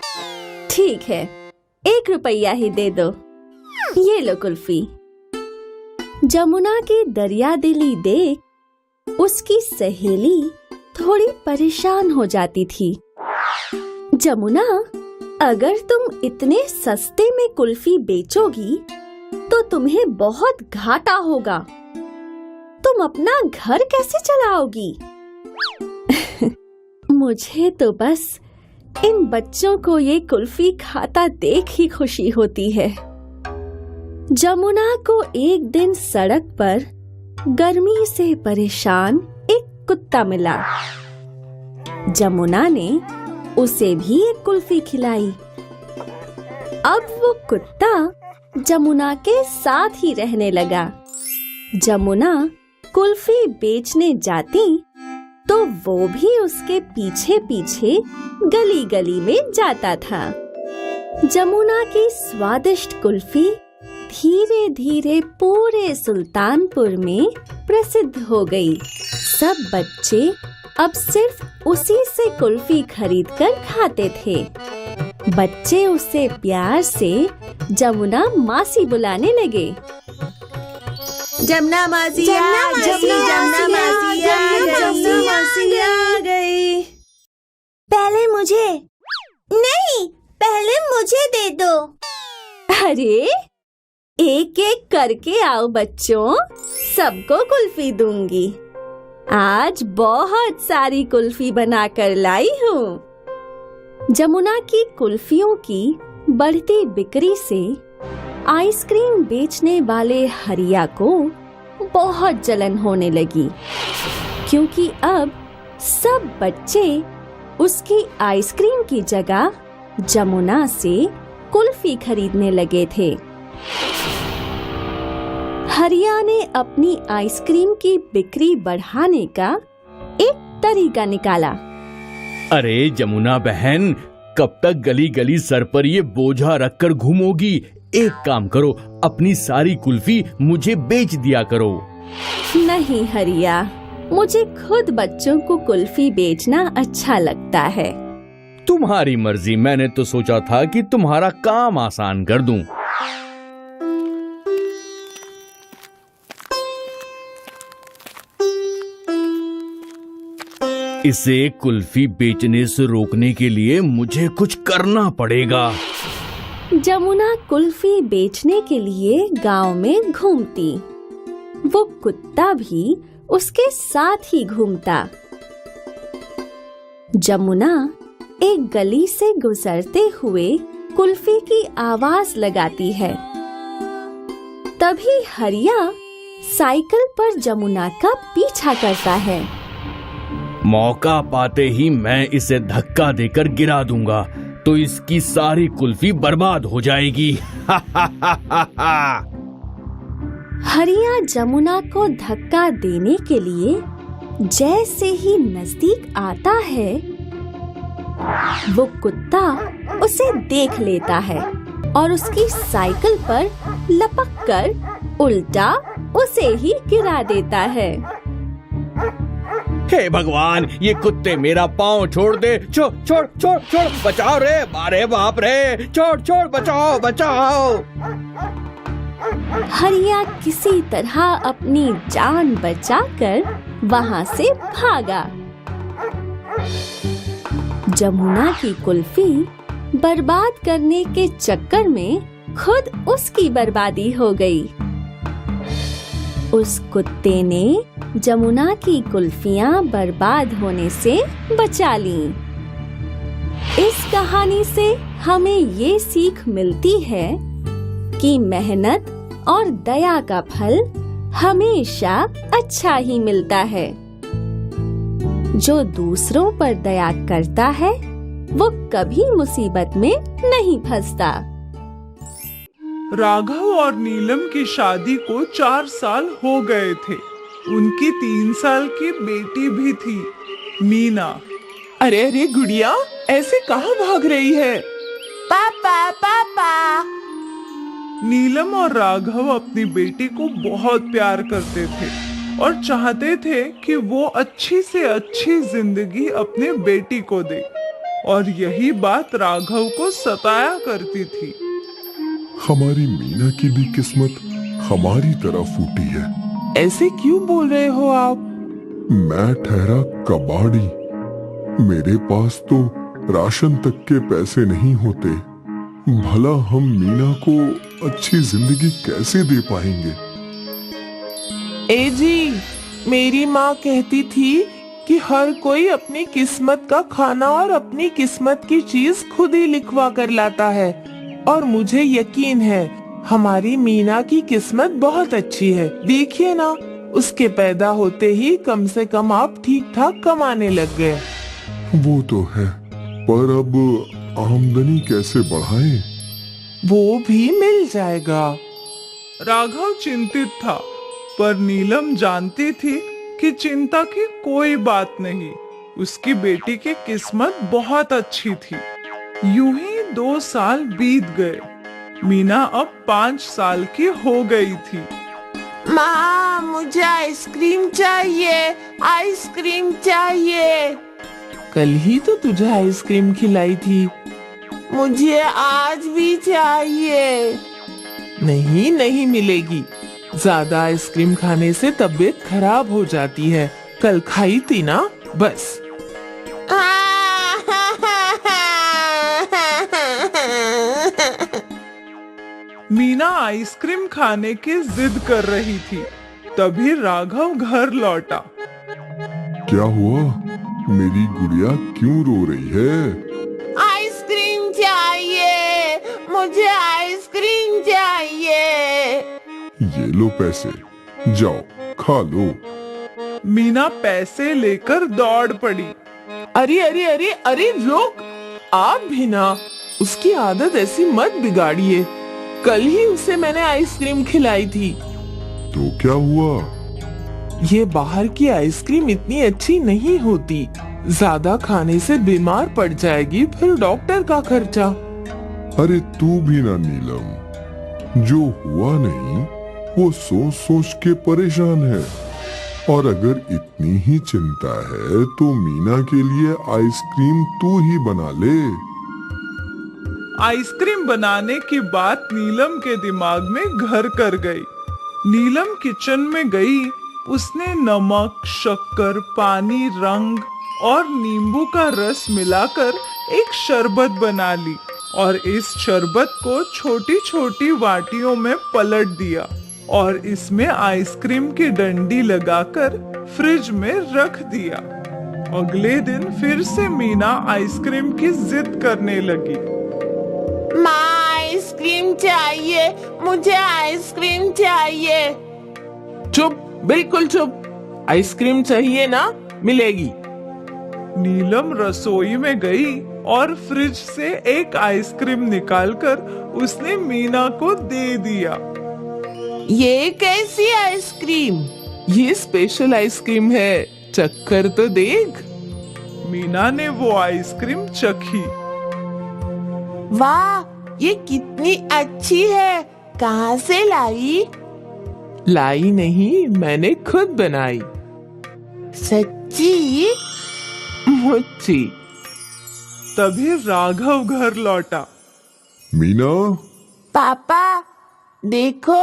ठीक है, 1 रुपया ही दे दो। ये लो कुल्फी। जमुना की दरिया दिली देख उसकी सहेली थोड़ी परेशान हो जाती थी। जमुना, अगर तुम इतने सस्ते में कुल्फी बेचोगी तो तुम्हें बहुत घाटा होगा। तुम अपना घर कैसे चलाओगी? मुझे तो बस इन बच्चों को ये कुल्फी खाता देख ही खुशी होती है। जमुना को एक दिन सड़क पर गर्मी से परेशान एक कुत्ता मिला। जमुना ने उसे भी एक कुल्फी खिलाई। अब वो कुत्ता जमुना के साथ ही रहने लगा। जमुना कुल्फी बेचने जाती तो वो भी उसके पीछे पीछे गली गली में जाता था। जमुना की स्वादिष्ट कुल्फी धीरे धीरे पूरे सुल्तानपुर में प्रसिद्ध हो गई। सब बच्चे अब सिर्फ उसी से कुल्फी खरीदकर खाते थे। बच्चे उसे प्यार से जमुना मासी बुलाने लगे। जमुना मासी आ गई। पहले मुझे, नहीं, पहले मुझे दे दो। अरे, एक एक करके आओ बच्चों, सबको कुल्फी दूंगी। आज बहुत सारी कुल्फी बनाकर लाई हूँ। जमुना की कुल्फियों की बढ़ती बिक्री से आइसक्रीम बेचने वाले हरिया को बहुत जलन होने लगी, क्योंकि अब सब बच्चे उसकी आइसक्रीम की जगह जमुना से कुल्फी खरीदने लगे थे। हरिया ने अपनी आइसक्रीम की बिक्री बढ़ाने का एक तरीका निकाला। अरे जमुना बहन, कब तक गली गली सर पर ये बोझा रखकर घूमोगी? एक काम करो, अपनी सारी कुल्फी मुझे बेच दिया करो। नहीं हरिया, मुझे खुद बच्चों को कुल्फी बेचना अच्छा लगता है। तुम्हारी मर्जी, मैंने तो सोचा था कि तुम्हारा काम आसान कर दूं। इसे कुल्फी बेचने से रोकने के लिए मुझे कुछ करना पड़ेगा। जमुना कुल्फी बेचने के लिए गांव में घूमती। वो कुत्ता भी उसके साथ ही घूमता। जमुना एक गली से गुजरते हुए कुल्फी की आवाज लगाती है। तभी हरिया साइकिल पर जमुना का पीछा करता है। मौका पाते ही मैं इसे धक्का देकर गिरा दूंगा, तो इसकी सारी कुल्फी बर्बाद हो जाएगी। हरिया जमुना को धक्का देने के लिए जैसे ही नजदीक आता है, वो कुत्ता उसे देख लेता है और उसकी साइकिल पर लपककर उल्टा उसे ही गिरा देता है। हे भगवान, ये कुत्ते मेरा पाँव छोड़ दे। छोड़ छोड़ छोड़ छोड़, बचाओ रे, अरे बाप रे, छोड़ छोड़, बचाओ बचाओ। हरिया किसी तरह अपनी जान बचाकर वहाँ से भागा। जमुना की कुल्फी बर्बाद करने के चक्कर में खुद उसकी बर्बादी हो गई। उस कुत्ते ने जमुना की कुल्फियां बर्बाद होने से बचा लीं। इस कहानी से हमें ये सीख मिलती है कि मेहनत और दया का फल हमेशा अच्छा ही मिलता है। जो दूसरों पर दया करता है वो कभी मुसीबत में नहीं फंसता। राघव और नीलम की शादी को 4 साल हो गए थे। उनकी 3 साल की बेटी भी थी, मीना। अरे अरे गुड़िया, ऐसे कहाँ भाग रही है? पापा पापा। नीलम और राघव अपनी बेटी को बहुत प्यार करते थे और चाहते थे कि वो अच्छी से अच्छी जिंदगी अपने बेटी को दे, और यही बात राघव को सताया करती थी। हमारी मीना की भी किस्मत हमारी तरह फूटी है। ऐसे क्यों बोल रहे हो आप? मैं ठहरा कबाड़ी, मेरे पास तो राशन तक के पैसे नहीं होते। भला हम मीना को अच्छी जिंदगी कैसे दे पाएंगे? ए जी, मेरी माँ कहती थी कि हर कोई अपनी किस्मत का खाना और अपनी किस्मत की चीज खुद ही लिखवा कर लाता है, और मुझे यकीन है हमारी मीना की किस्मत बहुत अच्छी है। देखिए ना, उसके पैदा होते ही कम से कम आप ठीक ठाक कमाने लग गए। वो तो है, पर अब आमदनी कैसे बढ़ाएं? वो भी मिल जाएगा। राघव चिंतित था, पर नीलम जानती थी कि चिंता की कोई बात नहीं। उसकी बेटी की किस्मत बहुत अच्छी थी। यूं ही 2 साल बीत गए। मीना अब 5 साल की हो गई थी। माँ, मुझे आइसक्रीम चाहिए, आइसक्रीम चाहिए। कल ही तो तुझे आइसक्रीम खिलाई थी। मुझे आज भी चाहिए। नहीं नहीं मिलेगी, ज्यादा आइसक्रीम खाने से तबीयत खराब हो जाती है। कल खाई थी ना, बस। मीना आइसक्रीम खाने की जिद कर रही थी, तभी राघव घर लौटा। क्या हुआ? मेरी गुड़िया क्यों रो रही है? आइसक्रीम चाहिए, मुझे आइसक्रीम चाहिए। ये लो पैसे, जाओ खा लो। मीना पैसे लेकर दौड़ पड़ी। अरे अरे अरे अरे रोक, आप भी ना, उसकी आदत ऐसी मत बिगाड़िए। कल ही उसे मैंने आइसक्रीम खिलाई थी। तो क्या हुआ? ये बाहर की आइसक्रीम इतनी अच्छी नहीं होती। ज्यादा खाने से बीमार पड़ जाएगी, फिर डॉक्टर का खर्चा। अरे तू भी ना नीलम, जो हुआ नहीं वो सोच सोच के परेशान है। और अगर इतनी ही चिंता है तो मीना के लिए आइसक्रीम तू ही बना ले। आइसक्रीम बनाने की बात नीलम के दिमाग में घर कर गई। नीलम किचन में गई। उसने नमक, शक्कर, पानी, रंग और नींबू का रस मिलाकर एक शरबत बना ली, और इस शरबत को छोटी छोटी वाटियों में पलट दिया और इसमें आइसक्रीम की डंडी लगाकर फ्रिज में रख दिया। अगले दिन फिर से मीना आइसक्रीम की जिद करने लगी। माँ, आइसक्रीम चाहिए, मुझे आइसक्रीम चाहिए। चुप, बिल्कुल चुप। आइसक्रीम चाहिए ना, मिलेगी। नीलम रसोई में गई और फ्रिज से एक आइसक्रीम निकालकर उसने मीना को दे दिया। ये कैसी आइसक्रीम? ये स्पेशल आइसक्रीम है, चक्कर तो देख। मीना ने वो आइसक्रीम चखी। वाह, ये कितनी अच्छी है। कहाँ से लाई? लाई नहीं, मैंने खुद बनाई। सच्ची? मुच्ची। तभी राघव घर लौटा। मीना, पापा देखो,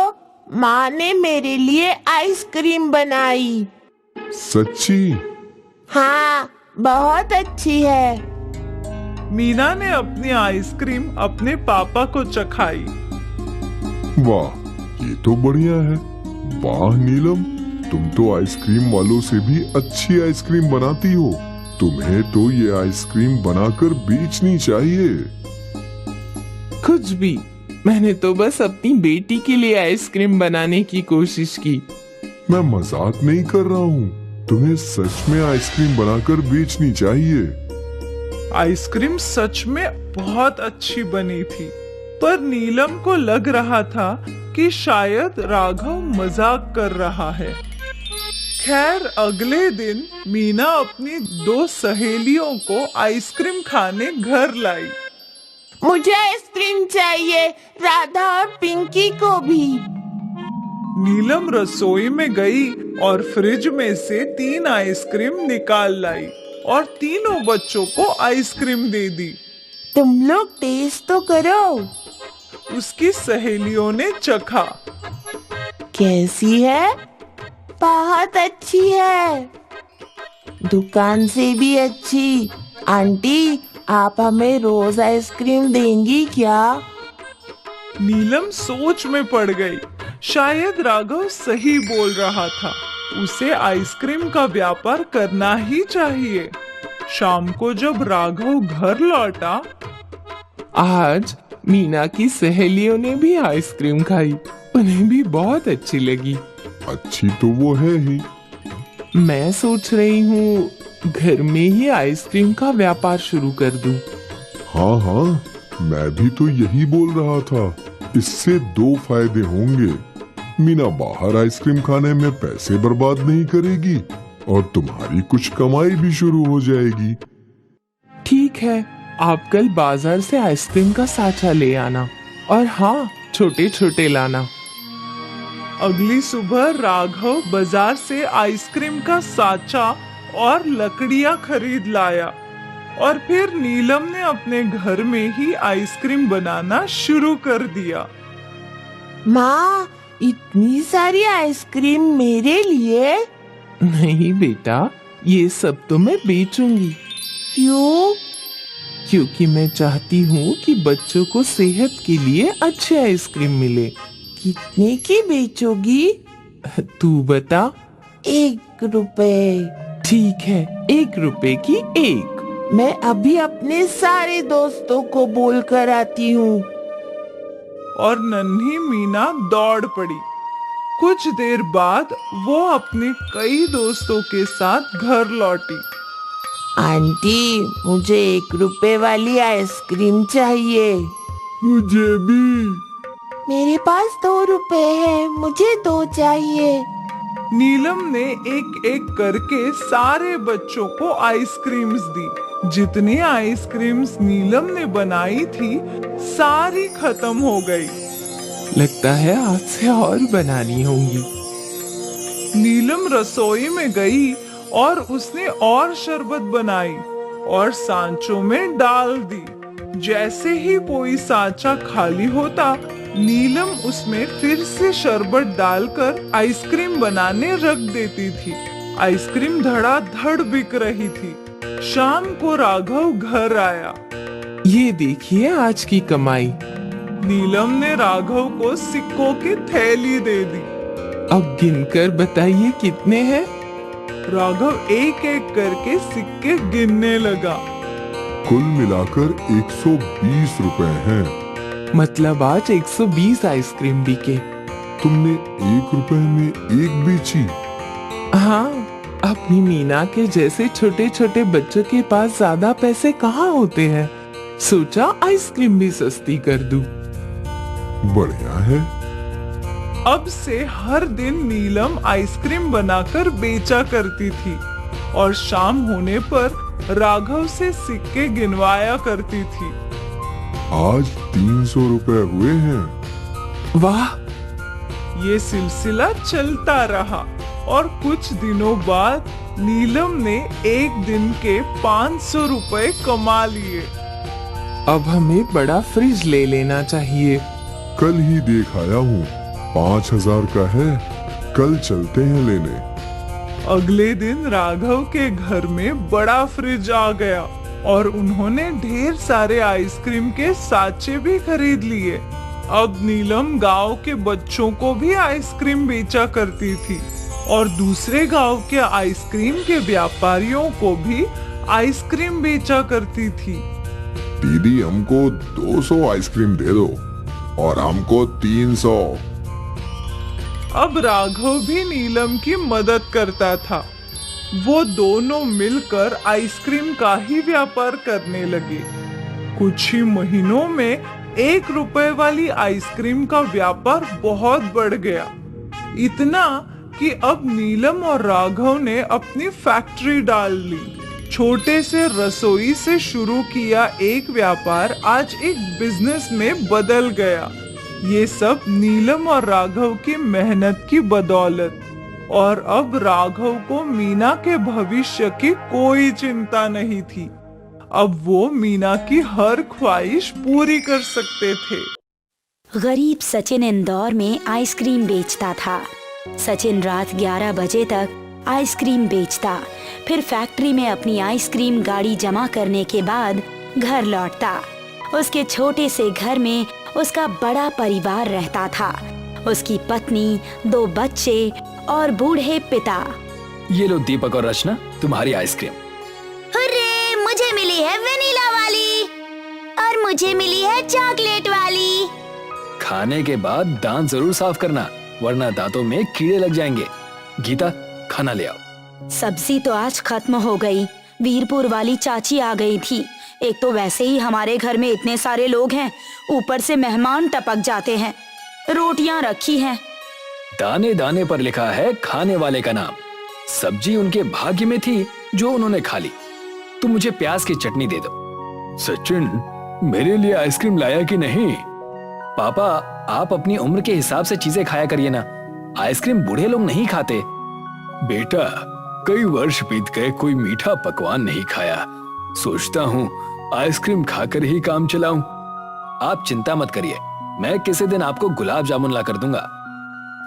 माँ ने मेरे लिए आइसक्रीम बनाई। सच्ची? हाँ, बहुत अच्छी है। मीना ने अपनी आइसक्रीम अपने पापा को चखाई। वाह, ये तो बढ़िया है। वाह नीलम, तुम तो आइसक्रीम वालों से भी अच्छी आइसक्रीम बनाती हो। तुम्हें तो ये आइसक्रीम बनाकर बेचनी चाहिए। कुछ भी, मैंने तो बस अपनी बेटी के लिए आइसक्रीम बनाने की कोशिश की। मैं मजाक नहीं कर रहा हूँ, तुम्हें सच में आइसक्रीम बनाकर बेचनी चाहिए। आइसक्रीम सच में बहुत अच्छी बनी थी, पर नीलम को लग रहा था कि शायद राघव मजाक कर रहा है। खैर अगले दिन मीना अपनी 2 सहेलियों को आइसक्रीम खाने घर लाई। मुझे आइसक्रीम चाहिए, राधा और पिंकी को भी। नीलम रसोई में गई और फ्रिज में से 3 आइसक्रीम निकाल लाई और तीनों बच्चों को आइसक्रीम दे दी। तुम लोग टेस्ट तो करो। उसकी सहेलियों ने चखा। कैसी है? बहुत अच्छी है, दुकान से भी अच्छी। आंटी, आप हमें रोज आइसक्रीम देंगी क्या? नीलम सोच में पड़ गई। शायद राघव सही बोल रहा था, उसे आइसक्रीम का व्यापार करना ही चाहिए। शाम को जब राघव घर लौटा, आज मीना की सहेलियों ने भी आइसक्रीम खाई, उन्हें भी बहुत अच्छी लगी। अच्छी तो वो है ही। मैं सोच रही हूँ घर में ही आइसक्रीम का व्यापार शुरू कर दूं। हाँ हाँ, मैं भी तो यही बोल रहा था। इससे 2 फायदे होंगे। मीना बाहर आइसक्रीम खाने में पैसे बर्बाद नहीं करेगी और तुम्हारी कुछ कमाई भी शुरू हो जाएगी। ठीक है, आप कल बाजार से आइसक्रीम का साचा ले आना और हाँ, छोटे छोटे लाना। अगली सुबह राघव बाजार से आइसक्रीम का साचा और लकड़ियां खरीद लाया और फिर नीलम ने अपने घर में ही आइसक्रीम बनाना शुरू कर दिया। माँ, इतनी सारी आइसक्रीम मेरे लिए? नहीं बेटा, ये सब तो मैं बेचूंगी। क्यों? क्योंकि मैं चाहती हूँ कि बच्चों को सेहत के लिए अच्छी आइसक्रीम मिले। कितने की बेचोगी? तू बता। 1 रुपए। ठीक है, 1 रुपए की 1। मैं अभी अपने सारे दोस्तों को बोल कर आती हूँ। और नन्ही मीना दौड़ पड़ी। कुछ देर बाद वो अपने कई दोस्तों के साथ घर लौटी। आंटी, मुझे 1 रुपए वाली आइसक्रीम चाहिए। मुझे भी। मेरे पास 2 रुपए है, मुझे 2 चाहिए। नीलम ने एक एक करके सारे बच्चों को आइसक्रीम्स दी। जितनी आइसक्रीम्स नीलम ने बनाई थी, सारी खत्म हो गई। लगता है आज से और बनानी होंगी। नीलम रसोई में गई और उसने और शरबत बनाई और सांचों में डाल दी। जैसे ही कोई सांचा खाली होता, नीलम उसमें फिर से शरबत डालकर आइसक्रीम बनाने रख देती थी। आइसक्रीम धड़ाधड़ बिक रही थी। शाम को राघव घर आया। ये देखिए आज की कमाई। नीलम ने राघव को सिक्कों की थैली दे दी। अब गिनकर बताइए कितने हैं? राघव एक एक करके सिक्के गिनने लगा। कुल मिलाकर 120 रुपए हैं। मतलब आज 120 आइसक्रीम बिके। तुमने 1 रुपए में 1 बेची? हाँ, अपनी मीना के जैसे छोटे छोटे बच्चों के पास ज्यादा पैसे कहाँ होते हैं। सोचा आइसक्रीम भी सस्ती कर दूं। बढ़िया है। अब से हर दिन नीलम आइसक्रीम बनाकर बेचा करती थी और शाम होने पर राघव से सिक्के गिनवाया करती थी। आज 300 रुपए हुए हैं। वाह! ये सिलसिला चलता रहा और कुछ दिनों बाद नीलम ने एक दिन के 500 रुपए कमा लिए। अब हमें बड़ा फ्रिज ले लेना चाहिए। कल ही देख आया हूँ, 5000 का है। कल चलते हैं लेने। अगले दिन राघव के घर में बड़ा फ्रिज आ गया और उन्होंने ढेर सारे आइसक्रीम के साचे भी खरीद लिए। अब नीलम गांव के बच्चों को भी आइसक्रीम बेचा करती थी और दूसरे गांव के आइसक्रीम के व्यापारियों को भी आइसक्रीम बेचा करती थी। दीदी, हमको 200 आइसक्रीम दे दो और हमको 300। अब राघव भी नीलम की मदद करता था। वो दोनों मिलकर आइसक्रीम का ही व्यापार करने लगे। कुछ ही महीनों में 1 रुपए वाली आइसक्रीम का व्यापार बहुत बढ़ गया। इतना क्योंकि अब नीलम और राघव ने अपनी फैक्ट्री डाल ली। छोटे से रसोई से शुरू किया एक व्यापार आज एक बिजनेस में बदल गया। ये सब नीलम और राघव की मेहनत की बदौलत। और अब राघव को मीना के भविष्य की कोई चिंता नहीं थी। अब वो मीना की हर ख्वाहिश पूरी कर सकते थे। गरीब सचिन इंदौर में आइसक्रीम बेचता था। सचिन रात 11 बजे तक आइसक्रीम बेचता, फिर फैक्ट्री में अपनी आइसक्रीम गाड़ी जमा करने के बाद घर लौटता। उसके छोटे से घर में उसका बड़ा परिवार रहता था। उसकी पत्नी, 2 बच्चे और बूढ़े पिता। ये लो दीपक और रचना, तुम्हारी आइसक्रीम। हुर्रे, मुझे मिली है वेनिला वाली और मुझे मिली है चॉकलेट वाली। खाने के बाद दांत जरूर साफ करना, वरना दांतों में कीड़े लग जाएंगे। गीता, खाना ले आओ। सब्जी तो आज खत्म हो गई। वीरपुर वाली चाची आ गई थी। एक तो वैसे ही हमारे घर में इतने सारे लोग हैं, ऊपर से मेहमान टपक जाते हैं। रोटियां रखी हैं। दाने दाने पर लिखा है खाने वाले का नाम। सब्जी उनके भाग्य में थी जो उन्होंने खा ली। तुम मुझे प्याज की चटनी दे दो। सचिन, मेरे लिए आइसक्रीम लाया कि नहीं? पापा, आप अपनी उम्र के हिसाब से चीजें खाया करिए ना। आइसक्रीम बूढ़े लोग नहीं खाते। बेटा, कई वर्ष बीत गए, कोई मीठा पकवान नहीं खाया। सोचता हूँ आइसक्रीम खाकर ही काम चलाऊं। आप चिंता मत करिए, मैं किसी दिन आपको गुलाब जामुन ला कर दूंगा।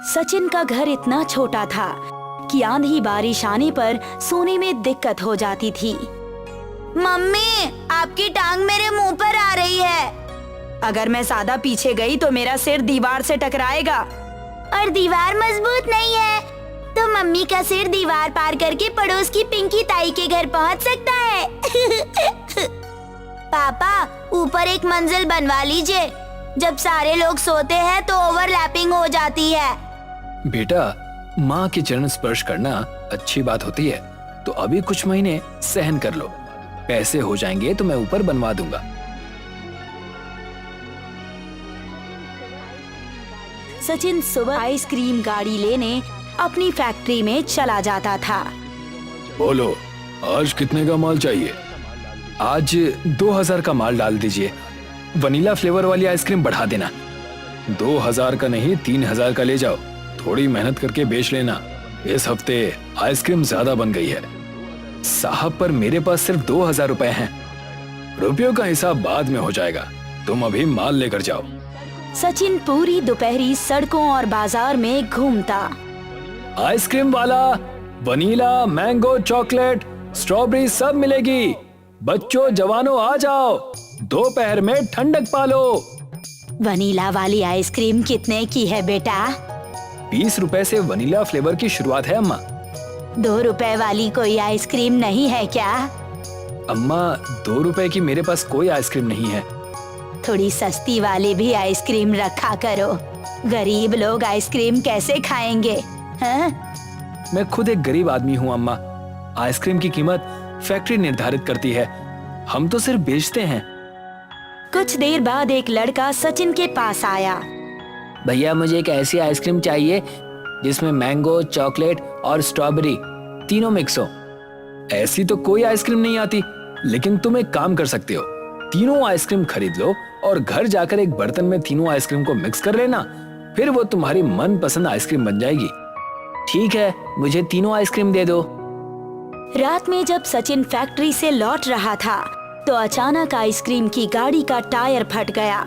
सचिन का घर इतना छोटा था कि आंधी बारिश आने पर सोने में दिक्कत हो जाती थी। मम्मी, आपकी टांग मेरे मुंह पर आ रही है। अगर मैं ज्यादा पीछे गई तो मेरा सिर दीवार से टकराएगा। और दीवार मजबूत नहीं है तो मम्मी का सिर दीवार पार करके पड़ोस की पिंकी ताई के घर पहुंच सकता है। पापा, ऊपर एक मंजिल बनवा लीजिए। जब सारे लोग सोते हैं तो ओवरलैपिंग हो जाती है। बेटा, माँ के चरण स्पर्श करना अच्छी बात होती है, तो अभी कुछ महीने सहन कर लो। पैसे हो जाएंगे तो मैं ऊपर बनवा दूंगा। सचिन सुबह आइसक्रीम गाड़ी लेने अपनी फैक्ट्री में चला जाता था। बोलो, आज कितने का माल चाहिए? आज 2000 का माल डाल दीजिए। वनीला फ्लेवर वाली आइसक्रीम बढ़ा देना। 2000 का नहीं, 3000 का ले जाओ। थोड़ी मेहनत करके बेच लेना। इस हफ्ते आइसक्रीम ज्यादा बन गई है। साहब, पर मेरे पास सिर्फ 2000 रुपए हैं। रुपयों का हिसाब बाद में हो जाएगा, तुम अभी माल लेकर जाओ। सचिन पूरी दोपहरी सड़कों और बाजार में घूमता। आइसक्रीम वाला, वनीला, मैंगो, चॉकलेट, स्ट्रॉबेरी सब मिलेगी। बच्चों, जवानों, आ जाओ, दोपहर में ठंडक पालो। वनीला वाली आइसक्रीम कितने की है बेटा? 20 रुपए से वनीला फ्लेवर की शुरुआत है अम्मा। 2 रुपए वाली कोई आइसक्रीम नहीं है क्या? अम्मा, 2 रुपए की मेरे पास कोई आइसक्रीम नहीं है। थोड़ी सस्ती वाली भी आइसक्रीम रखा करो। गरीब लोग आइसक्रीम कैसे खाएंगे? हाँ? मैं खुद एक गरीब आदमी हूँ अम्मा। आइसक्रीम की कीमत फैक्ट्री निर्धारित करती है, हम तो सिर्फ बेचते हैं। कुछ देर बाद एक लड़का सचिन के पास आया। भैया, मुझे एक ऐसी आइसक्रीम चाहिए जिसमें मैंगो, चॉकलेट और स्ट्रॉबेरी तीनों मिक्स हो। ऐसी तो कोई आइसक्रीम नहीं आती, लेकिन तुम एक काम कर सकते हो। तीनों आइसक्रीम खरीद लो और घर जाकर एक बर्तन में तीनों आइसक्रीम को मिक्स कर लेना, फिर वो तुम्हारी मनपसंद आइसक्रीम बन जाएगी। ठीक है, मुझे तीनों आइसक्रीम दे दो। रात में जब सचिन फैक्ट्री से लौट रहा था तो अचानक आइसक्रीम की गाड़ी का टायर फट गया।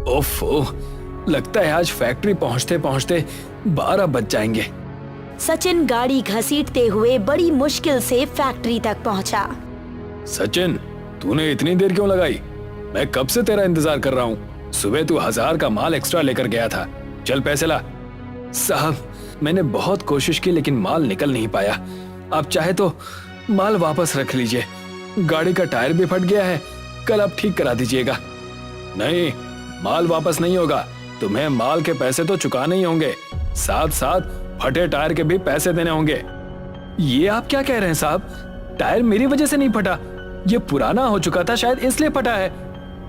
ओफो, लगता है आज फैक्ट्री पहुंचते पहुंचते 12 बज जाएंगे। सचिन गाड़ी घसीटते हुए बड़ी मुश्किल से फैक्ट्री तक पहुंचा। सचिन, तूने इतनी देर क्यों लगाई? मैं कब से तेरा इंतजार कर रहा हूँ। सुबह तू 1000 का माल एक्स्ट्रा लेकर गया था। चल पैसे ला। साहब, मैंने बहुत कोशिश की लेकिन माल निकल नहीं पाया। आप चाहे तो माल वापस रख लीजिए। गाड़ी का टायर भी फट गया है, कल आप ठीक करा दीजिएगा। नहीं, माल वापस नहीं होगा। तुम्हें माल के पैसे तो चुकाने ही होंगे, साथ साथ फटे टायर के भी पैसे देने होंगे। ये आप क्या कह रहे हैं साहब? टायर मेरी वजह से नहीं फटा, ये पुराना हो चुका था, शायद इसलिए फटा है।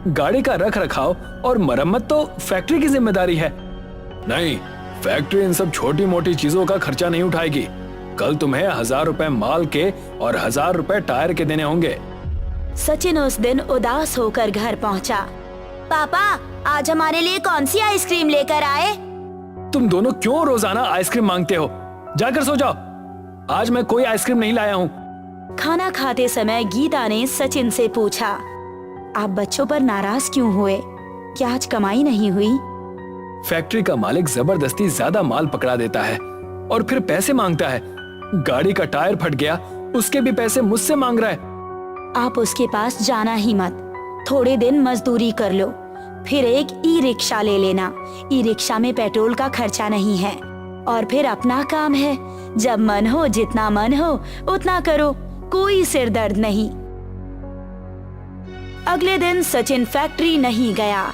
गाड़ी का रख रखाव और मरम्मत तो फैक्ट्री की जिम्मेदारी है। नहीं, फैक्ट्री इन सब छोटी मोटी चीजों का खर्चा नहीं उठाएगी। कल तुम्हें 1000 रुपए माल के और 1000 रुपए टायर के देने होंगे। सचिन उस दिन उदास होकर घर पहुंचा। पापा, आज हमारे लिए कौन सी आइसक्रीम लेकर आए? तुम दोनों क्यों रोजाना आइसक्रीम मांगते हो? जाकर सो जाओ। आज मैं कोई आइसक्रीम नहीं लाया हूँ। खाना खाते समय गीता ने सचिन से पूछा, आप बच्चों पर नाराज क्यों हुए? क्या आज कमाई नहीं हुई? फैक्ट्री का मालिक जबरदस्ती ज्यादा माल पकड़ा देता है और फिर पैसे मांगता है। गाड़ी का टायर फट गया, उसके भी पैसे मुझसे मांग रहा है। आप उसके पास जाना ही मत। थोड़े दिन मजदूरी कर लो, फिर एक ई रिक्शा ले लेना। ई रिक्शा में पेट्रोल का खर्चा नहीं है और फिर अपना काम है। जब मन हो, जितना मन हो उतना करो, कोई सिर दर्द नहीं। अगले दिन सचिन फैक्ट्री नहीं गया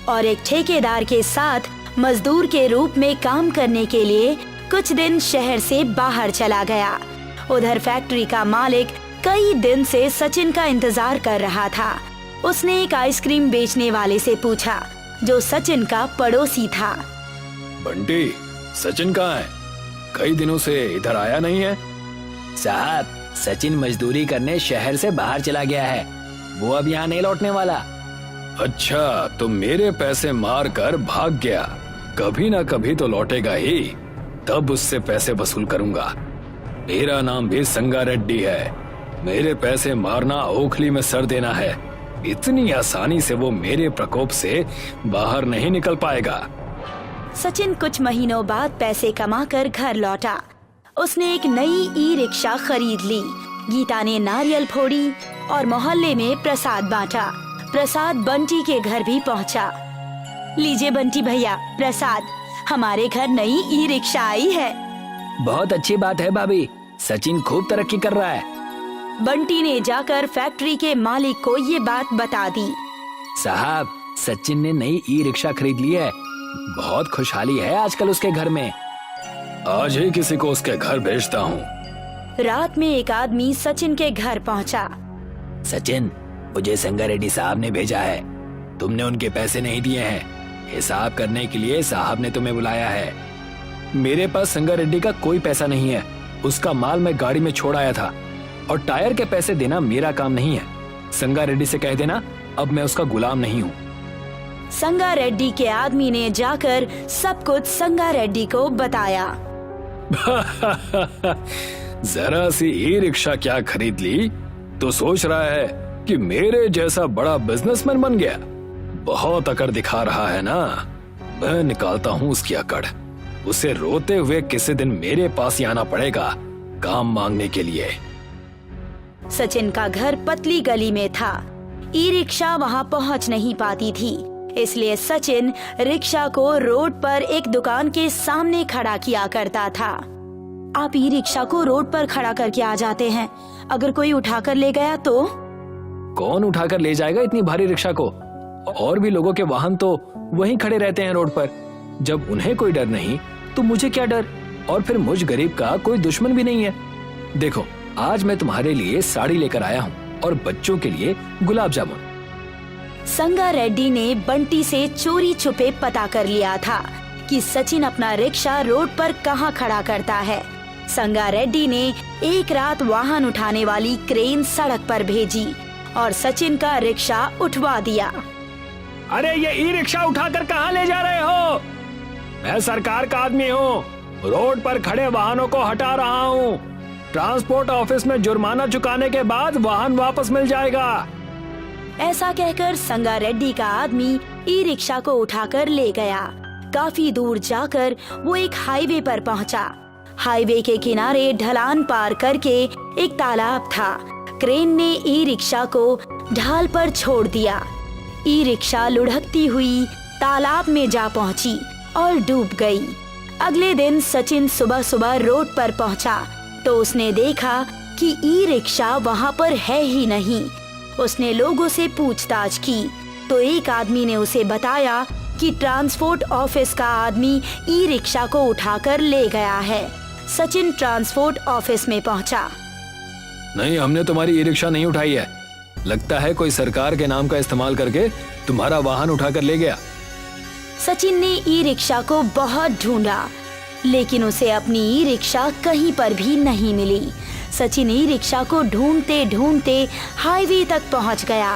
और एक ठेकेदार के साथ मजदूर के रूप में काम करने के लिए कुछ दिन शहर से बाहर चला गया। उधर फैक्ट्री का मालिक कई दिन से सचिन का इंतजार कर रहा था। उसने एक आइसक्रीम बेचने वाले से पूछा, जो सचिन का पड़ोसी था। बंटी, सचिन कहाँ है? कई दिनों से इधर आया नहीं है। साहब, सचिन मजदूरी करने शहर से बाहर चला गया है। वो अब यहाँ नहीं लौटने वाला। अच्छा, तो मेरे पैसे मार कर भाग गया। कभी ना कभी तो लौटेगा ही, तब उससे पैसे वसूल करूंगा। मेरा नाम भी संगा रेड्डी है। मेरे पैसे मारना, ओखली में सर देना है। इतनी आसानी से वो मेरे प्रकोप से बाहर नहीं निकल पाएगा। सचिन कुछ महीनों बाद पैसे कमाकर घर लौटा। उसने एक नई ई रिक्शा खरीद ली। गीता ने नारियल फोड़ी और मोहल्ले में प्रसाद बांटा। प्रसाद बंटी के घर भी पहुंचा। लीजिए बंटी भैया, प्रसाद। हमारे घर नई ई रिक्शा आई है। बहुत अच्छी बात है भाभी, सचिन खूब तरक्की कर रहा है। बंटी ने जाकर फैक्ट्री के मालिक को ये बात बता दी। साहब, सचिन ने नई ई रिक्शा खरीद ली है। बहुत खुशहाली है आजकल उसके घर में। आज ही किसी को उसके घर भेजता हूँ। रात में एक आदमी सचिन के घर पहुँचा। सचिन, मुझे संगा रेड्डी साहब ने भेजा है। तुमने उनके पैसे नहीं दिए हैं। हिसाब करने के लिए साहब ने तुम्हें बुलाया है। मेरे पास संगा रेड्डी का कोई पैसा नहीं है। उसका माल मैं गाड़ी में छोड़ आया था और टायर के पैसे देना मेरा काम नहीं है। संगा रेड्डी से कह देना, अब मैं उसका गुलाम नहीं हूँ। संगा रेड्डी के आदमी ने जाकर सब कुछ संगा रेड्डी को बताया। जरा सी ई रिक्शा क्या खरीद ली तो सोच रहा है कि मेरे जैसा बड़ा बिजनेसमैन बन गया। बहुत अकड़ दिखा रहा है ना। मैं निकालता हूँ उसकी अकड़। उसे रोते हुए किसी दिन मेरे पास ही आना पड़ेगा काम मांगने के लिए। सचिन का घर पतली गली में था। ई रिक्शा वहाँ पहुँच नहीं पाती थी, इसलिए सचिन रिक्शा को रोड पर एक दुकान के सामने खड़ा किया करता था। आप ई रिक्शा को रोड पर खड़ा करके आ जाते हैं, अगर कोई उठाकर ले गया तो? कौन उठाकर ले जाएगा इतनी भारी रिक्शा को? और भी लोगों के वाहन तो वहीं खड़े रहते हैं रोड पर। जब उन्हें कोई डर नहीं तो मुझे क्या डर? और फिर मुझ गरीब का कोई दुश्मन भी नहीं है। देखो, आज मैं तुम्हारे लिए साड़ी लेकर आया हूँ और बच्चों के लिए गुलाब जामुन। संगा रेड्डी ने बंटी से चोरी छुपे पता कर लिया था कि सचिन अपना रिक्शा रोड पर कहाँ खड़ा करता है। संगा रेड्डी ने एक रात वाहन उठाने वाली क्रेन सड़क पर भेजी और सचिन का रिक्शा उठवा दिया। अरे ये ई रिक्शा उठाकर कहाँ ले जा रहे हो? मैं सरकार का आदमी हूँ। रोड पर खड़े वाहनों को हटा रहा हूँ। ट्रांसपोर्ट ऑफिस में जुर्माना चुकाने के बाद वाहन वापस मिल जाएगा। ऐसा कहकर संगा रेड्डी का आदमी ई रिक्शा को उठाकर ले गया। काफी दूर जाकर वो एक हाईवे पर पहुंचा। हाईवे के किनारे ढलान पार करके एक तालाब था। क्रेन ने ई रिक्शा को ढाल पर छोड़ दिया। ई रिक्शा लुढ़कती हुई तालाब में जा पहुंची और डूब गई। अगले दिन सचिन सुबह सुबह रोड पर पहुंचा तो उसने देखा कि ई रिक्शा वहां पर है ही नहीं। उसने लोगों से पूछताछ की तो एक आदमी ने उसे बताया कि ट्रांसपोर्ट ऑफिस का आदमी ई रिक्शा को उठाकर ले गया है। सचिन ट्रांसपोर्ट ऑफिस में पहुंचा। नहीं, हमने तुम्हारी ई रिक्शा नहीं उठाई है। लगता है कोई सरकार के नाम का इस्तेमाल करके तुम्हारा वाहन उठाकर ले गया। सचिन ने ई रिक्शा को बहुत ढूंढा लेकिन उसे अपनी ई रिक्शा कहीं पर भी नहीं मिली। सचिन ई रिक्शा को ढूंढते ढूंढते हाईवे तक पहुंच गया।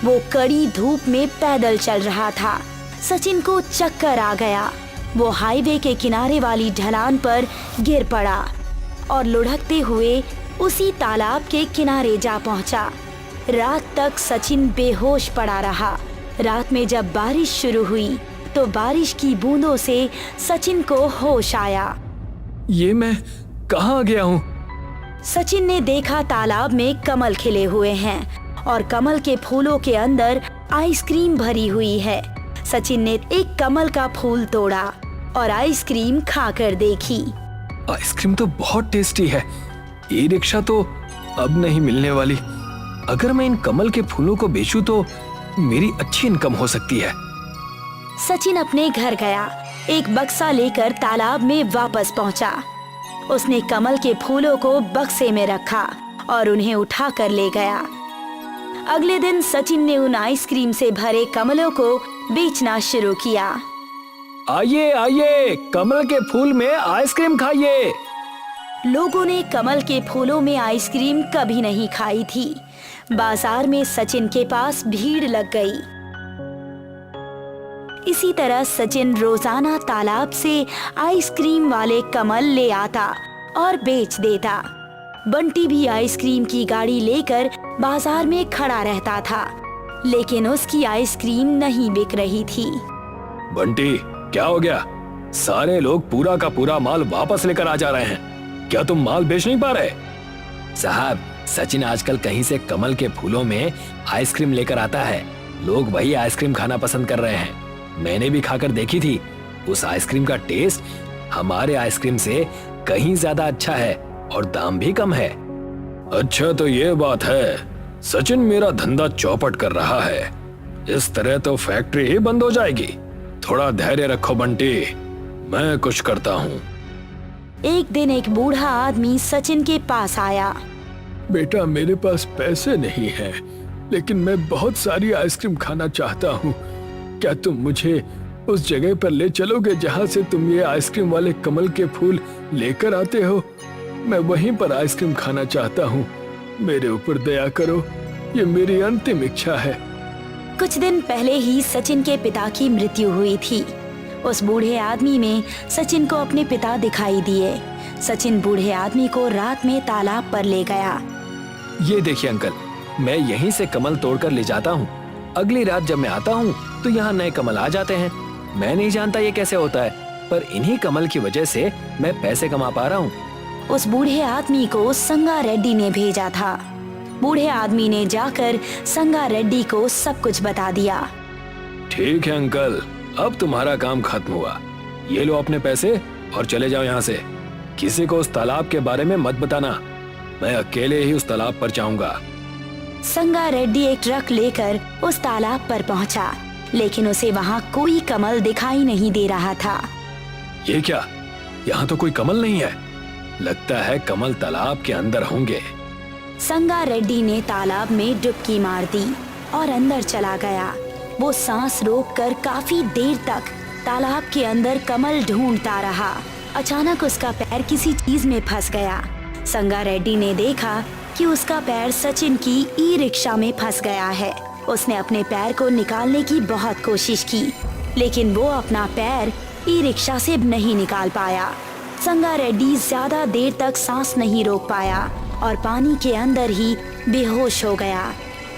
वो कड़ी धूप में पैदल चल रहा था। सचिन को चक्कर आ गया। वो हाईवे के किनारे वाली ढलान पर गिर पड़ा और लुढ़कते हुए उसी तालाब के किनारे जा पहुंचा। रात तक सचिन बेहोश पड़ा रहा। रात में जब बारिश शुरू हुई तो बारिश की बूंदों से सचिन को होश आया। ये मैं कहाँ गया हूँ? सचिन ने देखा तालाब में कमल खिले हुए हैं और कमल के फूलों के अंदर आइसक्रीम भरी हुई है। सचिन ने एक कमल का फूल तोड़ा और आइसक्रीम खाकर देखी। आइसक्रीम तो बहुत टेस्टी है। ई रिक्शा तो अब नहीं मिलने वाली। अगर मैं इन कमल के फूलों को बेचूं तो मेरी अच्छी इनकम हो सकती है। सचिन अपने घर गया। एक बक्सा लेकर तालाब में वापस पहुंचा। उसने कमल के फूलों को बक्से में रखा और उन्हें उठा कर ले गया। अगले दिन सचिन ने उन आइसक्रीम से भरे कमलों को बेचना शुरू किया। आइए आइए, कमल के फूल में आइसक्रीम खाइए। लोगों ने कमल के फूलों में आइसक्रीम कभी नहीं खाई थी। बाजार में सचिन के पास भीड़ लग गई। इसी तरह सचिन रोजाना तालाब से आइसक्रीम वाले कमल ले आता और बेच देता। बंटी भी आइसक्रीम की गाड़ी लेकर बाजार में खड़ा रहता था, लेकिन उसकी आइसक्रीम नहीं बिक रही थी। बंटी, क्या हो गया? सारे लोग पूरा का पूरा माल वापस लेकर आ जा रहे हैं। क्या तुम माल बेच नहीं पा रहे? साहब, सचिन आजकल कहीं से कमल के फूलों में आइसक्रीम लेकर आता है। लोग वही आइसक्रीम खाना पसंद कर रहे हैं। मैंने भी खाकर देखी थी। उस आइसक्रीम का टेस्ट हमारे आइसक्रीम से कहीं ज्यादा अच्छा है और दाम भी कम है। अच्छा तो ये बात है। सचिन मेरा धंधा चौपट कर रहा है। इस तरह तो फैक्ट्री ही बंद हो जाएगी। थोड़ा धैर्य रखो बंटी, मैं कुछ करता हूँ। एक दिन एक बूढ़ा आदमी सचिन के पास आया। बेटा, मेरे पास पैसे नहीं हैं, लेकिन मैं बहुत सारी आइसक्रीम खाना चाहता हूँ। क्या तुम मुझे उस जगह पर ले चलोगे जहाँ से तुम ये आइसक्रीम वाले कमल के फूल लेकर आते हो? मैं वहीं पर आइसक्रीम खाना चाहता हूँ। मेरे ऊपर दया करो, ये मेरी अंतिम इच्छा है। कुछ दिन पहले ही सचिन के पिता की मृत्यु हुई थी। उस बूढ़े आदमी में सचिन को अपने पिता दिखाई दिए। सचिन बूढ़े आदमी को रात में तालाब पर ले गया। ये देखिए अंकल, मैं यहीं से कमल तोड़कर ले जाता हूँ। अगली रात जब मैं आता हूँ तो यहाँ नए कमल आ जाते हैं। मैं नहीं जानता ये कैसे होता है, पर इन्हीं कमल की वजह से मैं पैसे कमा पा रहा हूँ। उस बूढ़े आदमी को संगा रेड्डी ने भेजा था। बूढ़े आदमी ने जाकर संगा रेड्डी को सब कुछ बता दिया। ठीक है अंकल, अब तुम्हारा काम खत्म हुआ। ये लो अपने पैसे और चले जाओ यहाँ से। किसी को उस तालाब के बारे में मत बताना। मैं अकेले ही उस तालाब पर जाऊंगा। संगा रेड्डी एक ट्रक लेकर उस तालाब पर पहुंचा, लेकिन उसे वहाँ कोई कमल दिखाई नहीं दे रहा था। ये क्या? यहाँ तो कोई कमल नहीं है। लगता है कमल तालाब के अंदर होंगे। संगा रेड्डी ने तालाब में डुबकी मार दी और अंदर चला गया। वो सांस रोककर काफी देर तक तालाब के अंदर कमल ढूंढता रहा। अचानक उसका पैर किसी चीज में फंस गया। संगा रेड्डी ने देखा कि उसका पैर सचिन की ई रिक्शा में फंस गया है। उसने अपने पैर को निकालने की बहुत कोशिश की, लेकिन वो अपना पैर ई रिक्शा से नहीं निकाल पाया। संगा रेड्डी ज्यादा देर तक सांस नहीं रोक पाया और पानी के अंदर ही बेहोश हो गया।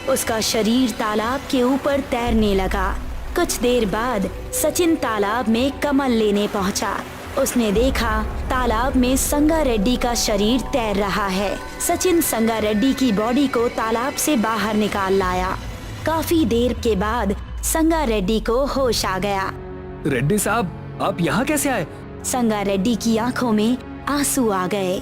उसका शरीर तालाब के ऊपर तैरने लगा। कुछ देर बाद सचिन तालाब में कमल लेने पहुंचा। उसने देखा तालाब में संगा रेड्डी का शरीर तैर रहा है। सचिन संगा रेड्डी की बॉडी को तालाब से बाहर निकाल लाया। काफी देर के बाद संगा रेड्डी को होश आ गया। रेड्डी साहब, आप यहाँ कैसे आए? संगा रेड्डी की आंखों में आंसू आ गए।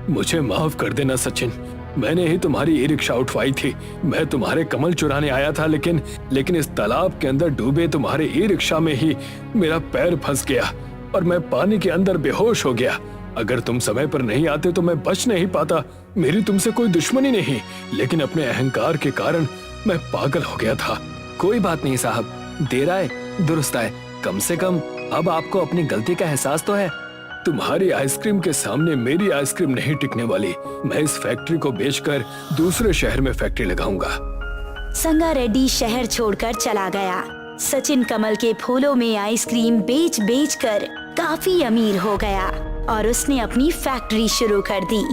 मुझे माफ कर देना सचिन, मैंने ही तुम्हारी ई रिक्शा उठवाई थी। मैं तुम्हारे कमल चुराने आया था, लेकिन इस तालाब के अंदर डूबे तुम्हारे ई रिक्शा में ही मेरा पैर फंस गया और मैं पानी के अंदर बेहोश हो गया। अगर तुम समय पर नहीं आते तो मैं बच नहीं पाता। मेरी तुमसे कोई दुश्मनी नहीं, लेकिन अपने अहंकार के कारण मैं पागल हो गया था। कोई बात नहीं साहब, देर आए दुरुस्त आए। कम से कम अब आपको अपनी गलती का एहसास तो है। तुम्हारी आइसक्रीम के सामने मेरी आइसक्रीम नहीं टिकने वाली। मैं इस फैक्ट्री को बेचकर दूसरे शहर में फैक्ट्री लगाऊंगा। संगा रेड्डी शहर छोड़कर चला गया। सचिन कमल के फूलों में आइसक्रीम बेच बेच कर काफी अमीर हो गया और उसने अपनी फैक्ट्री शुरू कर दी।